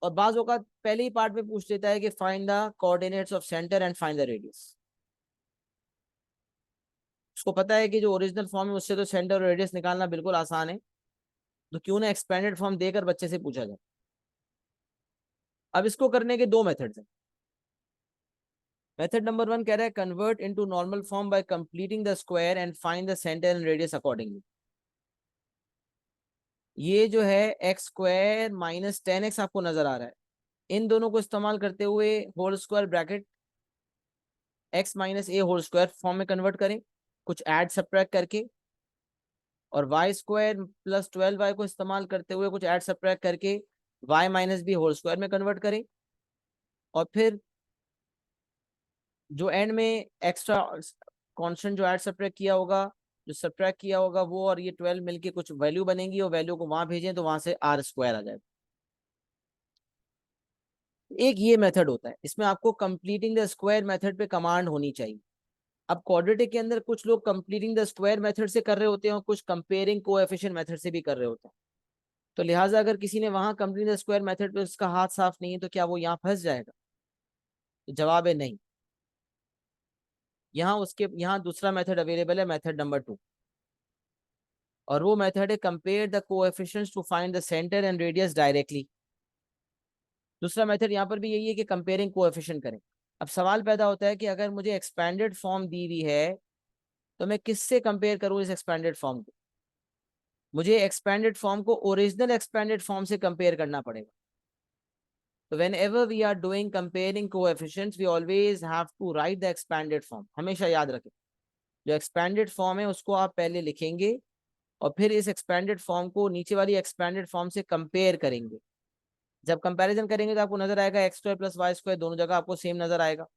और बाज औकात पहले ही पार्ट में पूछ लेता है कि find the coordinates of centre and find the radius. उसको पता है कि जो ओरिजिनल फॉर्म है उससे तो सेंटर और रेडियस निकालना बिल्कुल आसान है, तो क्यों ना एक्सपेंडेड फॉर्म देकर बच्चे से पूछा जाए। अब इसको करने के दो मेथड्स हैं। मेथड नंबर 1 कह रहा है convert into normal form by completing the square and find the centre and radius accordingly. ये जो है एक्स स्क्वायर माइनस 10x आपको नजर आ रहा है, इन दोनों को इस्तेमाल करते हुए whole square bracket X minus ए होल स्क्वायर फॉर्म में कन्वर्ट करें, कुछ ऐड सब्ट्रैक्ट करके। और वाई स्क्वायर प्लस 12y को इस्तेमाल करते हुए कुछ ऐड सब्ट्रैक्ट करके y minus B whole square में कन्वर्ट करें। और फिर जो एंड में एक्स्ट्रा कांस्टेंट जो ऐड सब्ट्रैक्ट किया होगा, जो सब्ट्रैक्ट किया होगा वो और ये 12 मिलके कुछ वैल्यू बनेगी, और वैल्यू को वहां भेजें तो वहां से आर स्क्वायर आ जाएगा। एक ये मेथड होता है, इसमें आपको कंप्लीटिंग द स्क्वायर मेथड पे कमांड होनी चाहिए। अब क्वाड्रेटिक के अंदर कुछ लोग कंप्लीटिंग द स्क्वायर मेथड से कर रहे होते हैं और कुछ कंपेयरिंग कोएफिशिएंट मेथड से भी कर रहे होते हैं। तो लिहाजा अगर किसी ने वहां कंप्लीटिंग द स्क्वायर मेथड पे उसका हाथ साफ नहीं है तो क्या वो यहाँ फंस जाएगा? तो जवाब है नहीं। यहाँ दूसरा मेथड अवेलेबल है, मेथड नंबर 2। और वो मेथड है compare the coefficients to find the centre and radius directly. दूसरा मेथड यहाँ पर भी यही है कि कंपेयरिंग कोएफिशिएंट करें। अब सवाल पैदा होता है कि अगर मुझे एक्सपैंडेड फॉर्म दी हुई है तो मैं किससे कंपेयर करूं इस एक्सपैंडेड फॉर्म को? मुझे एक्सपैंडेड फॉर्म को ओरिजिनल एक्सपैंडेड फॉर्म से कंपेयर करना पड़ेगा। तो whenever we are doing comparing coefficients we always have to write the expanded form। हमेशा याद रखें, जो एक्सपैंडेड फॉर्म है उसको आप पहले लिखेंगे और फिर इस एक्सपैंडेड फॉर्म को नीचे वाली एक्सपैंडेड फॉर्म से कंपेयर करेंगे। जब कंपैरिजन करेंगे तो आपको नजर आएगा x square plus Y square दोनों जगह आपको सेम नजर आएगा।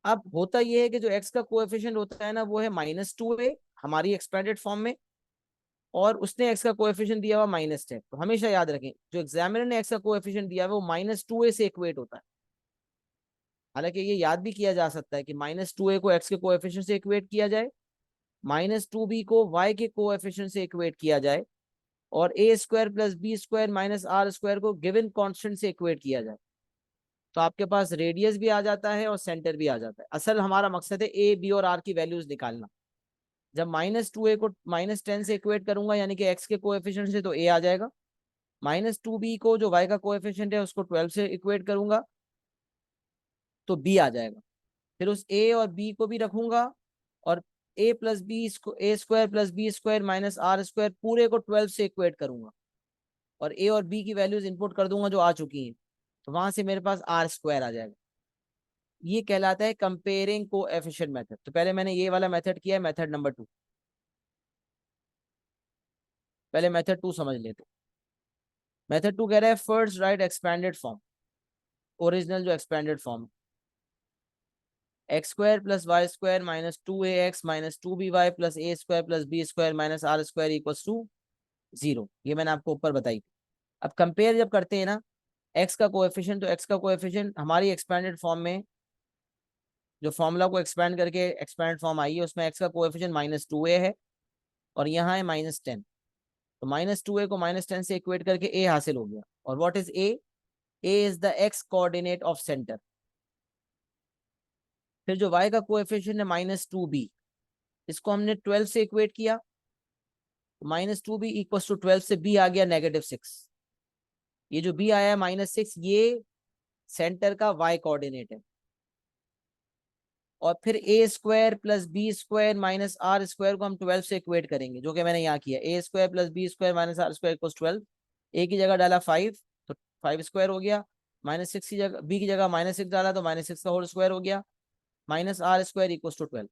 अब होता यह है कि जो एक्स का कोएफिशिएंट होता है ना वो है -2a हमारी एक्सपैंडेड फॉर्म में, और उसने एक्स का कोएफिशिएंट दिया हुआ -10। तो हमेशा याद रखें जो एग्जामिनर ने एक्स का कोएफिशिएंट दिया हुआ वो -2a से इक्वेट होता है। हालांकि ये याद भी किया जा सकता है कि -2a को एक्स के कोएफिशिएंट से इक्वेट किया जाए, -2b को वाई के कोएफिशिएंट से इक्वेट किया जाए, और A square plus B square minus are square को गिवन कांस्टेंट से इक्वेट किया जाए। तो आपके पास रेडियस भी आ जाता है और सेंटर भी आ जाता है। असल हमारा मकसद है ए बी और आर की वैल्यूज निकालना। जब -2a को -10 से इक्वेट करूंगा यानी कि एक्स के कोएफिशिएंट से तो ए आ जाएगा, -2b को जो वाई का कोएफिशिएंट है उसको 12 से इक्वेट करूंगा तो बी आ जाएगा। फिर उस ए और बी को भी रखूंगा, और A plus B, A square plus B square minus are square पूरे को 12 से इक्वेट करूंगा, और ए और बी की वैल्यूज इंपुट कर दूंगा जो आ चुकी हैं, तो वहां से मेरे पास आर स्क्वायर आ जाएगा। ये कहलाता है कंपेयरिंग कोएफिशिएंट मेथड। तो पहले मैंने ये वाला मेथड किया है, मेथड नंबर 2। पहले मेथड 2 समझ लेते। मेथड 2 कह रहा है first right expanded form, original जो expanded form, X square plus Y square minus 2ax minus 2by plus A square plus B square minus are square equals to 0। ये मैंने आपको ऊपर बताई थी। अब कंपेयर जब करते हैं ना एक्स का कोएफिशिएंट, तो एक्स का कोएफिशिएंट हमारी एक्सपैंडेड फॉर्म में, जो फॉर्मूला को एक्सपैंड करके एक्सपैंडेड फॉर्म आई है, उसमें एक्स का कोएफिशिएंट -2a है, और यहाँ है -10। तो -2a को -10 से इक्वेट करके a हासिल हो गया। और what is a? a is the x coordinate of centre. फिर जो y का कोएफिशिएंट है -2b, इसको हमने 12 से इक्वेट किया, -2b इक्वल्स टू 12 से b आ गया -6। ये जो b आया है -6, ये सेंटर का y कोऑर्डिनेट है। और फिर A square plus B square minus are square को हम 12 से इक्वेट करेंगे, जो कि मैंने यहाँ किया। A square plus B square minus are square equals 12। A की जगह डाला 5, तो 5 स्क्वायर हो गया। -6 की जगह, बी की जगह -6 डाला, तो -6 का होल स्क्वायर हो गया, minus are square equals to 12।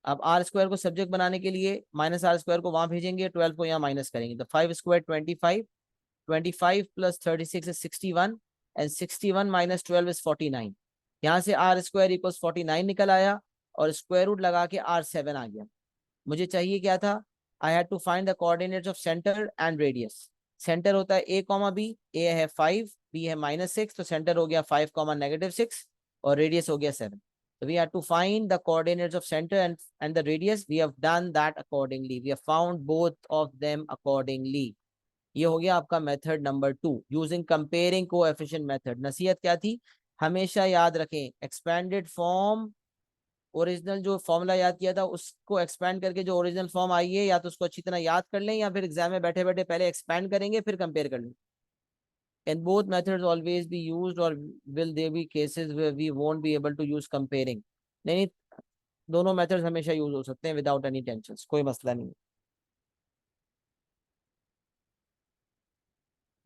अब आर स्क्वायर को सब्जेक्ट बनाने के लिए माइनस आर स्क्वायर को वहां भेजेंगे, 12 को यहाँ माइनस करेंगे, तो 5 square 25, 25 plus 36 is 61, and 61 minus 12 is 49। यहाँ से आर स्क्वायर इक्वल्स 49 निकल आया, और स्क्वायर रूट लगा के r7 आ गया। मुझे चाहिए क्या था? I had to find the coordinates of centre and radius. Centre होता है a कॉमा b, a है 5, b है -6, तो सेंटर हो गया 5 कॉमा -6, और रेडियस हो गया 7। So we had to find the coordinates of center and the radius. We have done that accordingly. We have found both of them accordingly. ये हो गया आपका method number 2 using comparing coefficient method. नसीहत क्या थी? हमेशा याद रखें, एक्सपैंडेड फॉर्म, ओरिजिनल जो फॉर्मूला याद किया था उसको एक्सपैंड करके जो ओरिजिनल फॉर्म आई है, या तो उसको अच्छी तरह याद कर लें, या फिर एग्जाम में बैठे बैठे पहले एक्सपैंड करेंगे फिर कंपेयर कर लें। Can both methods always be used, or will there be cases where we won't be able to use comparing? नहीं, दोनों मेथड्स हमेशा यूज हो सकते हैं विदाउट एनी टेंशन, कोई मसला नहीं है।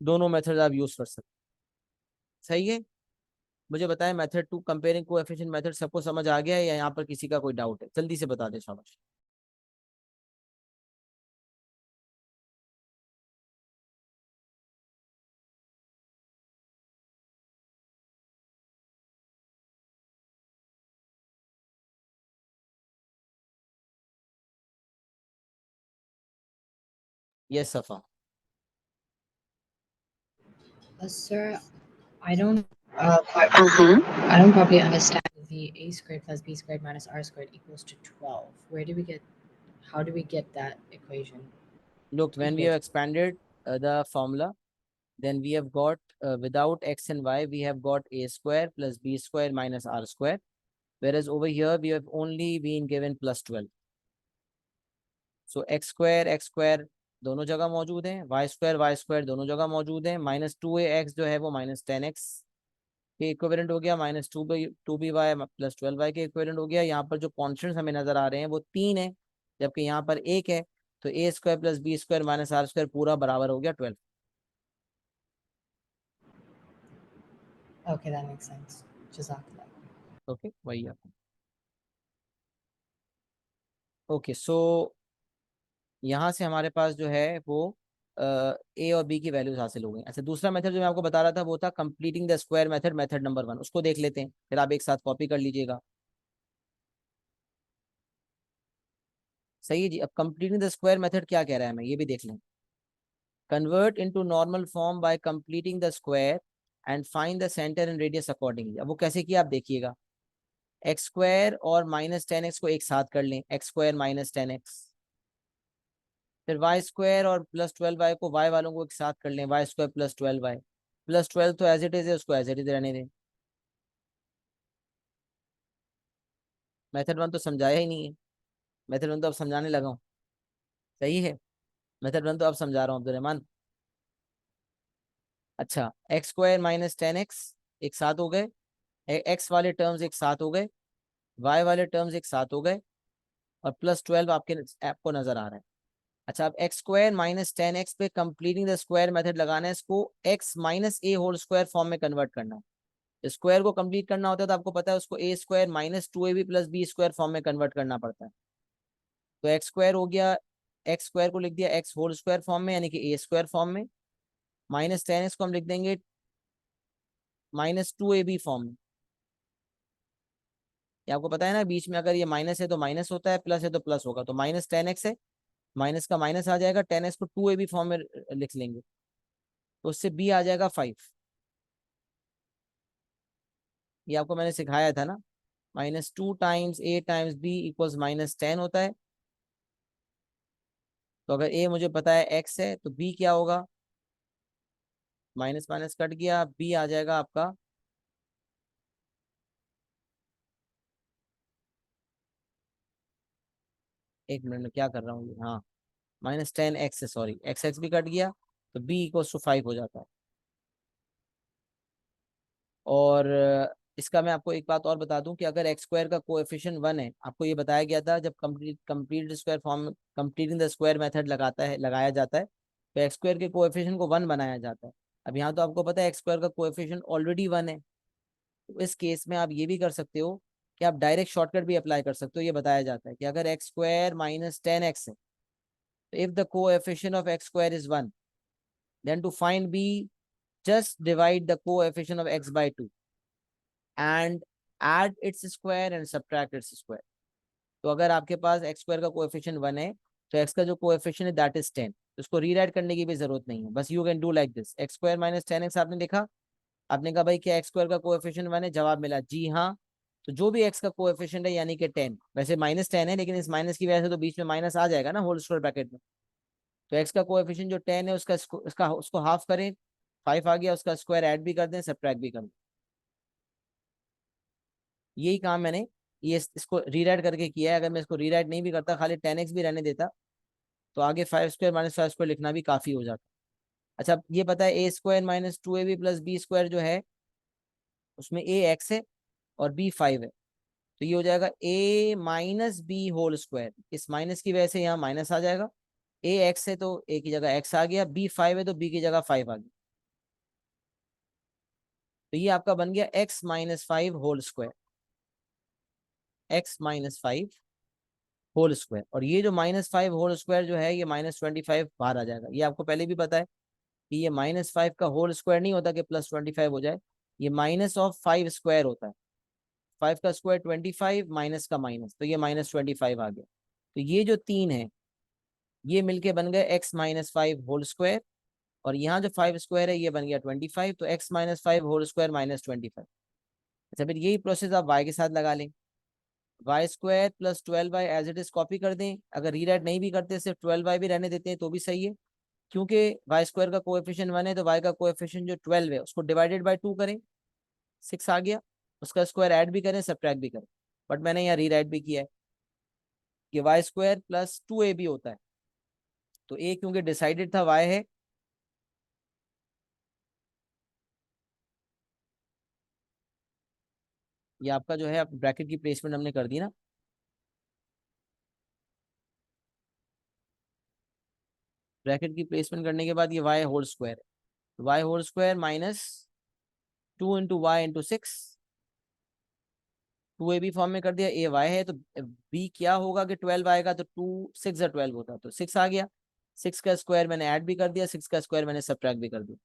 दोनों मेथड आप यूज कर सकते हैं। सही है। मुझे बताएं मेथड 2 कंपेयरिंग कोएफिशिएंट मेथड सबको समझ आ गया है, या यहाँ पर किसी का कोई डाउट है? जल्दी से बता दें, शाबाश। यस सफा। Sir, I don't I don't probably understand the a squared plus b squared minus r squared equals to 12. How do we get that equation? Look, when we have expanded the formula, then we have got without x and y, we have got a square plus b square minus r square, whereas over here we have only been given +12. So x square दोनों जगह मौजूद है, y square दोनों जगह मौजूद है, -2ax जो है वो -10x के इक्विवेलेंट हो गया, -2by प्लस 12y के इक्विवेलेंट हो गया। यहाँ पर जो कॉन्स्टेंट्स हमें नजर आ रहे हैं वो 3 है, जबकि यहाँ पर 1 है, तो a square plus B square minus are square पूरा बराबर हो गया 12। Okay, that makes sense. Jazakallah. Okay, वही है। ओके, सो यहाँ से हमारे पास जो है वो ए और बी की वैल्यूज हासिल हो गई। अच्छा, दूसरा मेथड जो मैं आपको बता रहा था वो था completing the square method, method number 1। उसको देख लेते हैं, फिर आप एक साथ कॉपी कर लीजिएगा। सही है जी। अब कंप्लीटिंग द स्क्वायर मेथड क्या कह रहा है, मैं ये भी देख लें। Convert into normal form by completing the square and find the centre and radius accordingly. अब वो कैसे किया आप देखिएगा। एक्स स्क्वायर और -10x को एक साथ कर लें, एक्स स्क्वायर -10x। फिर वाई स्क्वायर और +12y को, वाई वालों को एक साथ कर लें, वाई स्क्वायर +12y। +12 तो एज इट इज है, उसको एज इट इज रहने दें। मेथड 1 तो समझाया ही नहीं है, मेथड 1 तो अब समझाने लगा हूँ। सही है, मेथड 1 तो अब समझा रहा हूँ अब्दुलरहमान। अच्छा, एक्स स्क्वायर -10x एक साथ हो गए, एक्स वाले टर्म्स एक साथ हो गए, y वाले टर्म्स एक साथ हो गए और +12 आपको नजर आ रहा है। अच्छा, अब एक्स स्क्वायर माइनस 10x पे कंप्लीटिंग द स्क्वायर मेथड लगाना है, इसको x माइनस ए होल स्क्वायर फॉर्म में कन्वर्ट करना है। स्क्वायर को कंप्लीट करना होता है तो आपको पता है उसको A square minus 2ab plus B square form में कन्वर्ट करना पड़ता है। तो एक्स स्क्वायर हो गया, एक्स स्क्वायर को लिख दिया एक्स होल स्क्वायर फॉर्म में यानी कि ए स्क्वायर फॉर्म में, माइनस 10x को हम लिख देंगे -2ab फॉर्म में। ये आपको पता है ना, बीच में अगर ये माइनस है तो माइनस होता है, प्लस है तो प्लस होगा। तो -10x है, माइनस का माइनस आ जाएगा, 10x को 2ab फॉर्म में लिख लेंगे तो उससे b आ जाएगा 5। ये आपको मैंने सिखाया था ना, -2 times a times b equals -10 होता है। तो अगर a मुझे पता है x है तो b क्या होगा, माइनस माइनस कट गया, b आ जाएगा आपका एक मिनट में क्या कर रहा हूँ ये, हाँ -10x है, सॉरी एक्स एक्स भी कट गया तो b इक्वल्स टू 5 हो जाता है। और इसका मैं आपको एक बात और बता दूं कि अगर एक्स स्क्वायर का कोएफिशिएंट 1 है, आपको ये बताया गया था जब complete square form completing the square method लगाया जाता है तो एक्स स्क्वायर के कोएफिशिएंट को 1 बनाया जाता है। अब यहाँ तो आपको पता है एक्स स्क्वायर का कोएफिशिएंट ऑलरेडी 1 है, तो इस केस में आप ये भी कर सकते हो कि आप डायरेक्ट शॉर्टकट भी अप्लाई कर सकते हो। ये बताया जाता है कि अगर एक्स स्क्वायर माइनस 10x है, तो if the coefficient of x square is 1, then to find b just divide the coefficient of x by 2 and add its square and subtract its square। तो अगर आपके पास x स्क्वायर का coefficient 1 है तो x का जो कोएफिशिएंट है that is 10, तो उसको रीराइट करने की भी जरूरत नहीं है, बस you can do like this, x square minus 10x आपने लिखा, आपने कहा भाई क्या एक्स स्क्वायर का कोएफिशिएंट 1 है, जवाब मिला जी हाँ। तो जो भी x का कोएफिशिएंट है यानी कि 10, वैसे -10 है लेकिन इस माइनस की वजह से तो बीच में माइनस आ जाएगा ना होल स्क्वायर ब्रैकेट में, तो x का कोएफिशिएंट जो 10 है उसको हाफ करें, 5 आ गया, उसका स्क्वायर ऐड भी कर दें, सब्ट्रैक्ट भी कर दें। यही काम मैंने इसको रीराइट करके किया है। अगर मैं इसको रीराइट नहीं भी करता, खाली 10x भी रहने देता, तो आगे 5 स्क्वायर माइनस 5 स्क्वायर लिखना भी काफी हो जाता। अच्छा, अब ये पता है A square minus 2ab plus B square जो है उसमें a x है और b 5 है, तो ये हो जाएगा a minus B whole square, इस माइनस की वजह से यहाँ माइनस आ जाएगा, a x है तो a की जगह x आ गया, b 5 है तो b की जगह 5 आ गया, तो ये आपका बन गया x minus 5 whole square, x minus 5 whole square. और ये जो -5 होल स्क्वायर जो है ये -25 बाहर आ जाएगा। ये आपको पहले भी पता है कि ये -5 का होल स्क्वायर नहीं होता कि +25 हो जाए, ये -5 स्क्वायर होता है, 5 का स्क्वायर 25 माइनस का माइनस, तो ये -25 आ गया। तो ये जो 3 है ये मिलके बन गए x -5 होल स्क्वायर, और यहाँ जो 5 स्क्वायर है ये बन गया 25, तो x -5 होल स्क्वायर -25। अच्छा, फिर यही प्रोसेस आप y के साथ लगा लें, y square plus 12y as it is copy कर दें, अगर रीराइट नहीं भी करते सिर्फ 12y भी रहने देते हैं तो भी सही है, क्योंकि वाई स्क्वायर का कोएफिशिएंट 1 है तो y का कोएफिशिएंट जो 12 है उसको डिवाइडेड बाय 2 करें, 6 आ गया, उसका स्क्वायर ऐड भी करें सब्ट्रैक्ट भी करें, बट मैंने यहाँ रीराइट भी किया है कि वाई स्क्वायर प्लस 2ab होता है, तो a क्योंकि डिसाइडेड था y है, ये आपका जो है ब्रैकेट की प्लेसमेंट हमने कर दी ना, ब्रैकेट की प्लेसमेंट करने के बाद ये y होल स्क्वायर है, y whole square minus 2 into y into 6, 2ab form में कर दिया, ए वाई है तो b क्या होगा कि 12 आएगा, तो 2 6 या 12 होता, तो 6 आ गया, 6 का स्क्वायर मैंने ऐड भी कर दिया, 6 का स्क्वायर मैंने सब्ट्रैक्ट भी कर दिया।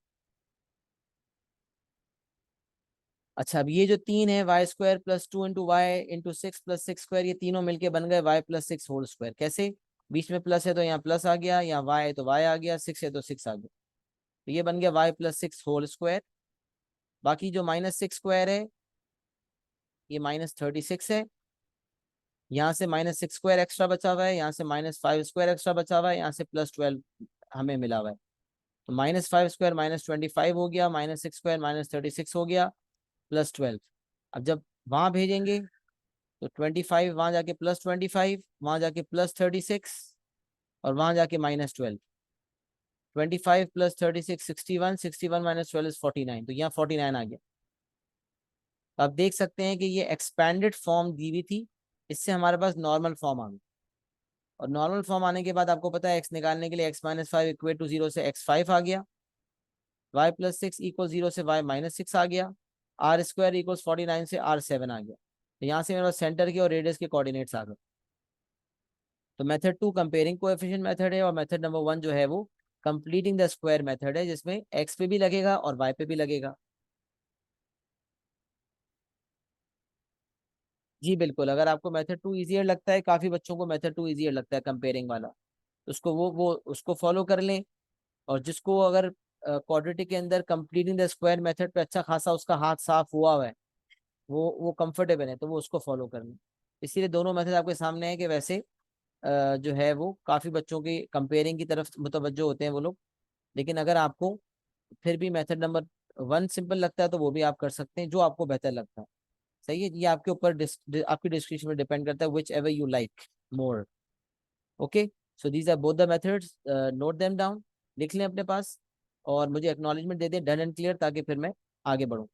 अच्छा, अब ये जो 3 है Y square plus 2 into y into 6 plus 6 square, ये तीनों मिलके बन गए y प्लस 6 होल स्क्वायर। कैसे, बीच में प्लस है तो यहाँ प्लस आ गया, यहाँ y है तो y आ गया, 6 है तो 6 आ गया, तो ये बन गया y प्लस 6 होल स्क्वायर। बाकी जो -6 स्क्वायर है ये -36 है, यहाँ से -6 स्क्वायर एक्स्ट्रा बचा हुआ है, यहाँ से -5 स्क्वायर एक्स्ट्रा बचा हुआ है, यहाँ से +12 हमें मिला हुआ है, तो -5 स्क्वायर -25 हो गया, -6 स्क्वायर -36 हो गया, +12। अब जब वहां भेजेंगे तो 25 वहां जाके +25, वहां जाके +36 और वहां जाके -12, 25 + 36 61, 61 - 12 इज 49, तो यहाँ 49 आ गया। आप देख सकते हैं कि ये एक्सपेंडेड फॉर्म दी हुई थी, इससे हमारे पास नॉर्मल फॉर्म आ गई। और नॉर्मल फॉर्म आने के बाद आपको पता है एक्स निकालने के लिए x-5 इक्वेट टू 0 से x5 आ गया, y+6 इक्वल 0 से y-6 आ गया, r² इक्वल 49 से r7 आ गया। तो यहाँ से मेरे पास सेंटर के और रेडियस के कोऑर्डिनेट्स आ गए। तो मेथड 2 कंपेयरिंग कोएफिशिएंट मेथड है, और मेथड नंबर 1 जो है वो कंप्लीटिंग द स्क्वायर मेथड है, जिसमें x पे भी लगेगा और y पे भी लगेगा। जी बिल्कुल, अगर आपको मेथड 2 इजियर लगता है, काफी बच्चों को मेथड 2 इजियर लगता है कंपेयरिंग वाला, उसको वो उसको फॉलो कर लें। और जिसको अगर क्वाड्रेटिक के अंदर कंप्लीटिंग द स्क्वायर मेथड पे अच्छा खासा उसका हाथ साफ हुआ है, वो कंफर्टेबल है, तो वो उसको फॉलो कर लें। इसीलिए दोनों मेथड आपके सामने है कि वैसे जो है वो काफी बच्चों की कंपेयरिंग की तरफ मुतवज्जो होते हैं वो लोग। लेकिन अगर आपको फिर भी मेथड नंबर 1 सिंपल लगता है तो वो भी आप कर सकते हैं, जो आपको बेहतर लगता है। सही है, ये आपके ऊपर आपकी डिस्क्रिप्शन में डिपेंड करता है, whichever you like more. Okay, so these are both the methods, note them down, लिख लें अपने पास, और मुझे एक्नॉलेजमेंट दे दें डन एंड क्लियर, ताकि फिर मैं आगे बढ़ूँ।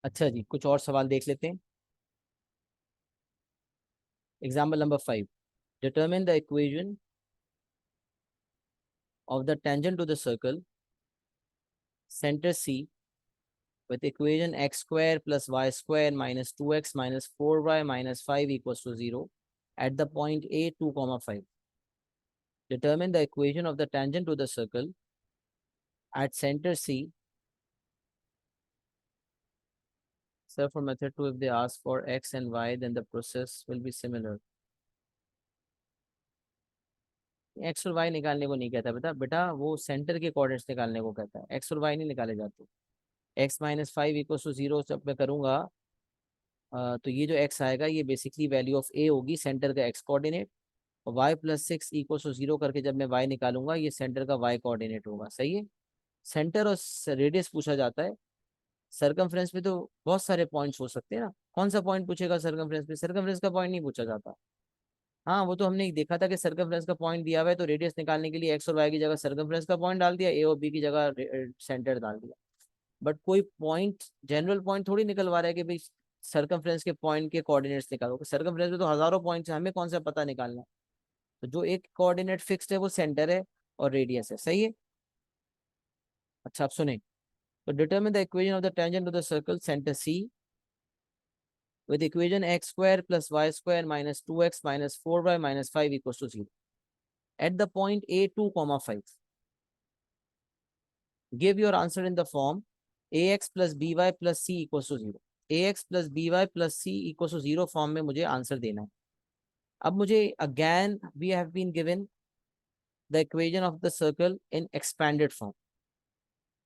अच्छा जी, कुछ और सवाल देख लेते हैं। Example number 5, determine the equation of the tangent to the circle center C with equation x square plus y square minus 2x minus 4y minus 5 equals to 0 at the point A 2, 5. Determine the equation of the tangent to the circle at center C. Sir, for method 2, if they ask for x and y, then the process will be similar. X और Y निकालने को नहीं कहता बेटा, बेटा वो centre के coordinates निकालने को कहता है, एक्स और वाई नहीं निकाले जाते। एक्स माइनस 5 इक्वल टू 0 जब मैं करूंगा तो ये जो एक्स आएगा ये बेसिकली वैल्यू ऑफ ए होगी, सेंटर का एक्स कोऑर्डिनेट, और वाई प्लस 6 इक्वल टू 0 करके जब मैं वाई निकालूंगा ये सेंटर का वाई कोऑर्डिनेट होगा। सही है। सेंटर और रेडियस पूछा जाता है। सर्कमफ्रेंस में तो बहुत सारे पॉइंट्स हो सकते हैं ना, कौन सा पॉइंट पूछेगा सर्कमफ्रेंस में? सर्कमफ्रेंस का पॉइंट नहीं पूछा जाता। हाँ वो तो हमने देखा था कि सर्कमफ्रेंस का पॉइंट दिया हुआ है तो रेडियस निकालने के लिए एक्स और वाई की जगह सर्कमफ्रेंस का पॉइंट डाल दिया, ए और बी की जगह सेंटर डाल दिया। बट कोई पॉइंट जनरल पॉइंट थोड़ी निकलवा रहा है कि भाई सर्कमफ्रेंस के पॉइंट के कोऑर्डिनेट्स निकालो। सर्कमफ्रेंस में तो हजारों पॉइंट्स हैं, हमें कौन सा पता निकालना है? तो जो एक कोऑर्डिनेट फिक्स्ड है वो सेंटर है और रेडियस है। सही है। अच्छा आप सुने, तो determine the equation of the tangent to the circle centre C with equation x square plus y square minus 2x minus 4y minus 5 equals to 0 at the point A 2, 5. Give your answer in the form ax plus by plus c equals to 0. ax plus by plus c equals to 0 form में मुझे answer देना है। अब मुझे again we have been given the equation of the circle in expanded form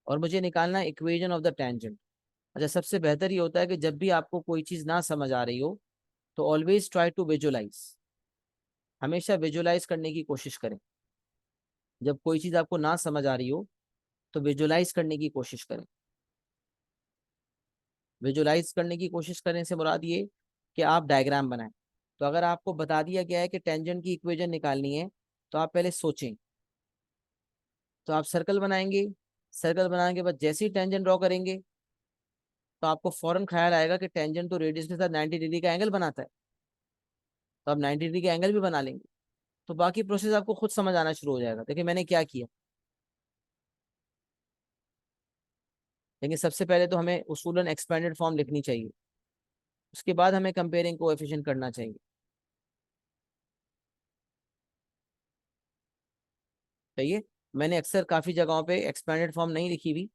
और मुझे निकालना है इक्वेशन ऑफ द टेंजेंट। अच्छा सबसे बेहतर ये होता है कि जब भी आपको कोई चीज ना समझ आ रही हो तो ऑलवेज ट्राई टू विजुअलाइज, हमेशा विजुअलाइज करने की कोशिश करें। जब कोई चीज आपको ना समझ आ रही हो तो विजुअलाइज करने की कोशिश करें। विजुअलाइज करने की कोशिश करने से मुराद ये कि आप डायग्राम बनाएं। तो अगर आपको बता दिया गया है कि टेंजेंट की इक्वेशन निकालनी है तो आप पहले सोचें, तो आप सर्कल बनाएंगे, सर्कल बनाने के बाद जैसे ही टेंजेंट ड्रॉ करेंगे तो आपको फौरन ख्याल आएगा कि टेंजेंट तो रेडियस के साथ 90 डिग्री का एंगल बनाता है, तो आप 90 डिग्री का एंगल भी बना लेंगे। तो बाकी प्रोसेस आपको खुद समझ आना शुरू हो जाएगा। देखिए मैंने क्या किया, लेकिन सबसे पहले तो हमें उसूलन एक्सपेंडेड फॉर्म लिखनी चाहिए, उसके बाद हमें कंपेयरिंग कोएफिशिएंट करना चाहिए। सही है। मैंने अक्सर काफी जगहों पे एक्सपेंडेड फॉर्म नहीं लिखी हुई,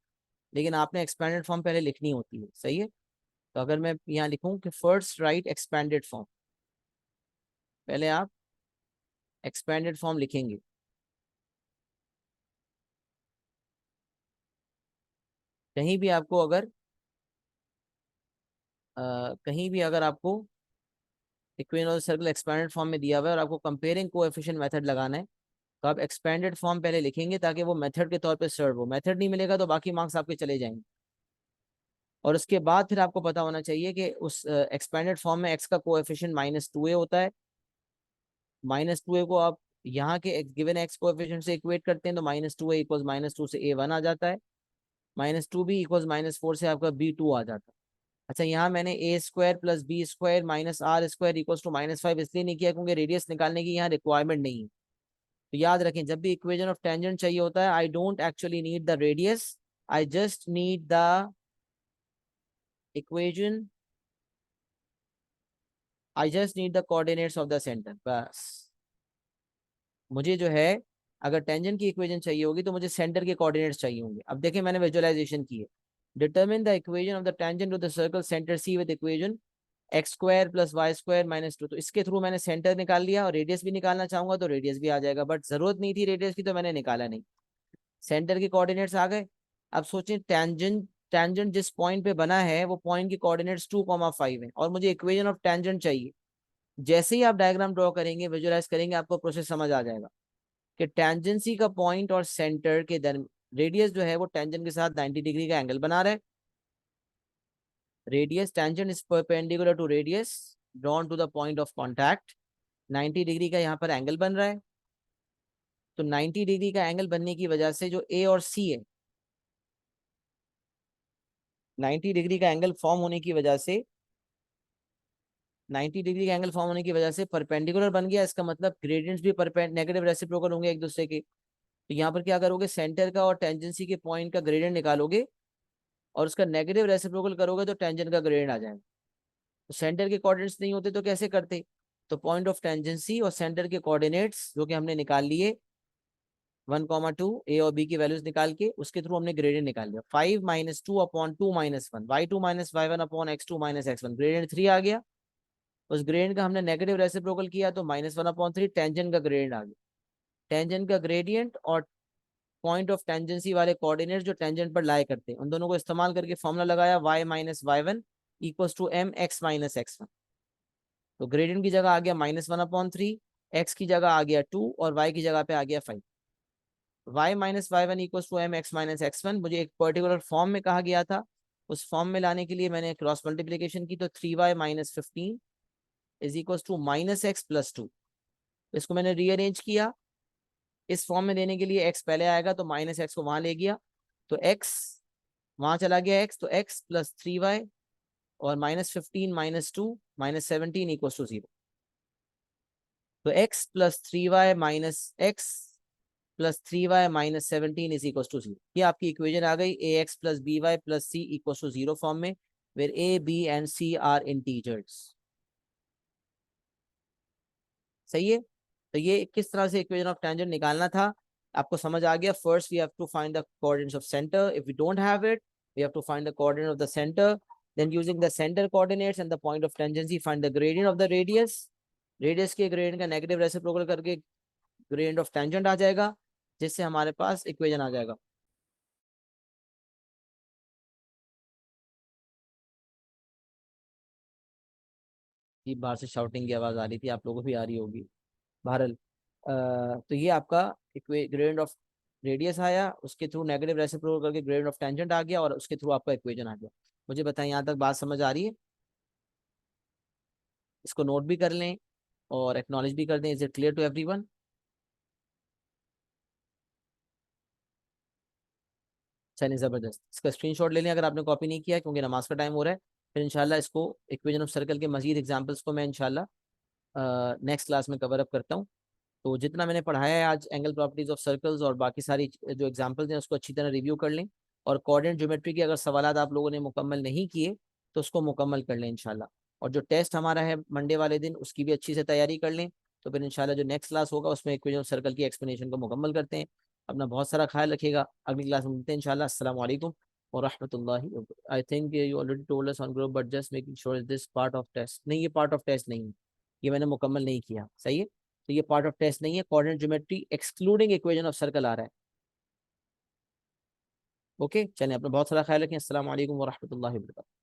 लेकिन आपने एक्सपेंडेड फॉर्म पहले लिखनी होती है। सही है। तो अगर मैं यहाँ लिखूं कि फर्स्ट राइट एक्सपेंडेड फॉर्म, पहले आप एक्सपेंडेड फॉर्म लिखेंगे। कहीं भी आपको अगर कहीं भी अगर आपको equation of circle expanded form में दिया हुआ है और आपको कंपेयरिंग कोएफिशिएंट मेथड लगाना है तो आप एक्सपेंडेड फॉर्म पहले लिखेंगे ताकि वो मेथड के तौर पे सर्व हो। मेथड नहीं मिलेगा तो बाकी मार्क्स आपके चले जाएंगे। और उसके बाद फिर आपको पता होना चाहिए कि उस एक्सपेंडेड फॉर्म में एक्स का कोएफिशिएंट -2a होता है। -2a को आप यहाँ के गिवन एक्स कोएफिशिएंट से इक्वेट करते हैं तो -2a इक्वल्स -2 से a1 आ जाता है, -2b इक्वल्स -4 से आपका b2 आ जाता है। अच्छा यहाँ मैंने a square plus B square minus are square equals to -5 इसलिए नहीं किया क्योंकि रेडियस निकालने की यहाँ रिक्वायरमेंट नहीं है। तो याद रखें जब भी इक्वेशन ऑफ टेंजेंट चाहिए होता है, I don't actually need the radius, I just need the equation, I just need the coordinates of the centre. बस मुझे जो है अगर टेंजेंट की इक्वेशन चाहिए होगी तो मुझे सेंटर के कोऑर्डिनेट्स चाहिए होंगे। अब देखिए मैंने विजुअलाइजेशन की है, determine the equation of the tangent to the circle centre C with equation x square plus Y square -2। तो इसके थ्रू मैंने सेंटर निकाल लिया और रेडियस भी निकालना चाहूंगा तो रेडियस भी आ जाएगा, बट जरूरत नहीं थी रेडियस की तो मैंने निकाला नहीं। सेंटर के कोऑर्डिनेट्स आ गए। अब सोचें टेंजेंट टेंजेंट जिस पॉइंट पे बना है वो पॉइंट की कोऑर्डिनेट्स 2, 5 है और मुझे इक्वेशन ऑफ टेंजेंट चाहिए। जैसे ही आप डायग्राम ड्रॉ करेंगे विजुअलाइज करेंगे आपको प्रोसेस समझ आ जाएगा कि टेंजेंसी का पॉइंट और सेंटर के दरमियान रेडियस जो है वो टेंजेंट के साथ 90 डिग्री का एंगल बना रहा है। Radius tangent is perpendicular to radius drawn to the point of contact, 90 degree का यहाँ पर एंगल बन रहा है। तो 90 डिग्री का एंगल बनने की वजह से जो ए और सी है 90 डिग्री का एंगल फॉर्म होने की वजह से 90 डिग्री का एंगल फॉर्म होने की वजह से परपेंडिकुलर बन गया। इसका मतलब ग्रेडियंट्स भी नेगेटिव रेसिप्रोकल होंगे एक दूसरे के। तो यहाँ पर क्या करोगे, सेंटर का और टेंजेंसी के पॉइंट का ग्रेडियंट निकालोगे और उसका नेगेटिव रेसिप्रोकल करोगे तो टेंजेंट का ग्रेडियंट आ जाएगा। तो सेंटर के कोऑर्डिनेट्स नहीं होते तो कैसे करते, तो पॉइंट ऑफ टेंजेंसी और सेंटर के कोऑर्डिनेट्स जो कि हमने निकाल लिए 1,2 ए और बी की वैल्यूज निकाल के उसके थ्रू हमने ग्रेडियंट निकाल लिया। 5 - 2 upon 2 - 1 y2 - y1 upon x2 - x1 gradient 3 आ गया। उस ग्रेडियंट का हमने नेगेटिव रेसिप्रोकल किया तो -1/3 टेंजेंट का ग्रेडियंट आ गया। टेंजेंट का ग्रेडियंट और पॉइंट ऑफ टेंजेंसी वाले कोऑर्डिनेट्स जो टेंजेंट पर लाई करते हैं उन दोनों को इस्तेमाल करके फॉर्मूला लगाया y - y1 = mx - x1। तो ग्रेडियंट की जगह आ गया -1/3, x की जगह आ गया 2 और y की जगह पे आ गया 5। y - y1 = mx - x1 मुझे एक पर्टिकुलर फॉर्म में कहा गया था। उस फॉर्म में लाने के लिए मैंने क्रॉस मल्टीप्लिकेशन की तो 3y - 15 = -x + 2। इसको मैंने रीअरेंज किया इस फॉर्म में देने के लिए। x पहले आएगा तो -x को वहां ले गया तो x वहां चला गया x, तो x + 3y और -15 - 2 - 17 = 0। तो x + 3y - x + 3y - 17 = 0। ये आपकी इक्वेशन आ गई ax + by + c = 0 फॉर्म में, where a, b and c are integers। सही है। तो ये किस तरह से इक्वेशन ऑफ टेंजेंट निकालना था आपको समझ आ गया। First we have to find the coordinates of centre. If we don't have it we have to find the coordinate of the centre, then using the centre coordinates and the point of tangency find the gradient of the radius. Radius के gradient का negative reciprocal करके gradient of tangent आ जाएगा, जिससे हमारे पास equation आ जाएगा। ये बाहर से शाउटिंग की आवाज आ रही थी, आप लोगों को भी आ रही होगी। बहरहाल तो ये आपका ग्रेडियंट ऑफ रेडियस आया, उसके थ्रू नेगेटिव रेसिप्रोकल करके ग्रेडियंट ऑफ टेंजेंट आ गया और उसके थ्रू आपका इक्वेशन आ गया। मुझे बताएं यहाँ तक बात समझ आ रही है? इसको नोट भी कर लें और एक्नॉलेज भी कर दें। Is it clear to everyone? चलिए ज़बरदस्त, इसका स्क्रीनशॉट ले लें अगर आपने कॉपी नहीं किया, क्योंकि नमाज का टाइम हो रहा है। फिर इंशाल्लाह इसको इक्वेशन ऑफ सर्कल के मजीद एग्जाम्पल्स को मैं इंशाल्लाह नेक्स्ट क्लास में कवर अप करता हूँ। तो जितना मैंने पढ़ाया है आज एंगल प्रॉपर्टीज ऑफ सर्कल्स और बाकी सारी जो एग्जांपल्स हैं उसको अच्छी तरह रिव्यू कर लें। और कोऑर्डिनेट ज्योमेट्री के अगर सवालात आप लोगों ने मुकम्मल नहीं किए तो उसको मुकम्मल कर लें इंशाल्लाह। और जो टेस्ट हमारा है मंडे वाले दिन उसकी भी अच्छी से तैयारी कर लें। तो फिर इंशाल्लाह जो नेक्स्ट क्लास होगा उसमें इक्वेशन ऑफ सर्कल की एक्सप्लेनेशन को मुकम्मल करते हैं। अपना बहुत सारा ख्याल रखिएगा। अगली क्लास में मिलते हैं इंशाल्लाह। अस्सलाम वालेकुम व रहमतुल्लाहि व बरकातहू। I think you already told us on group but just making sure is this part of test. नहीं, ये पार्ट ऑफ टेस्ट नहीं है, ये मैंने मुकम्मल नहीं किया। सही है, तो ये पार्ट ऑफ टेस्ट नहीं है। Coordinate geometry excluding equation of circle आ रहा है। ओके, चलें अपना बहुत सारा ख्याल रखें। अस्सलाम वालेकुम व रहमतुल्लाहि व बरकातहू।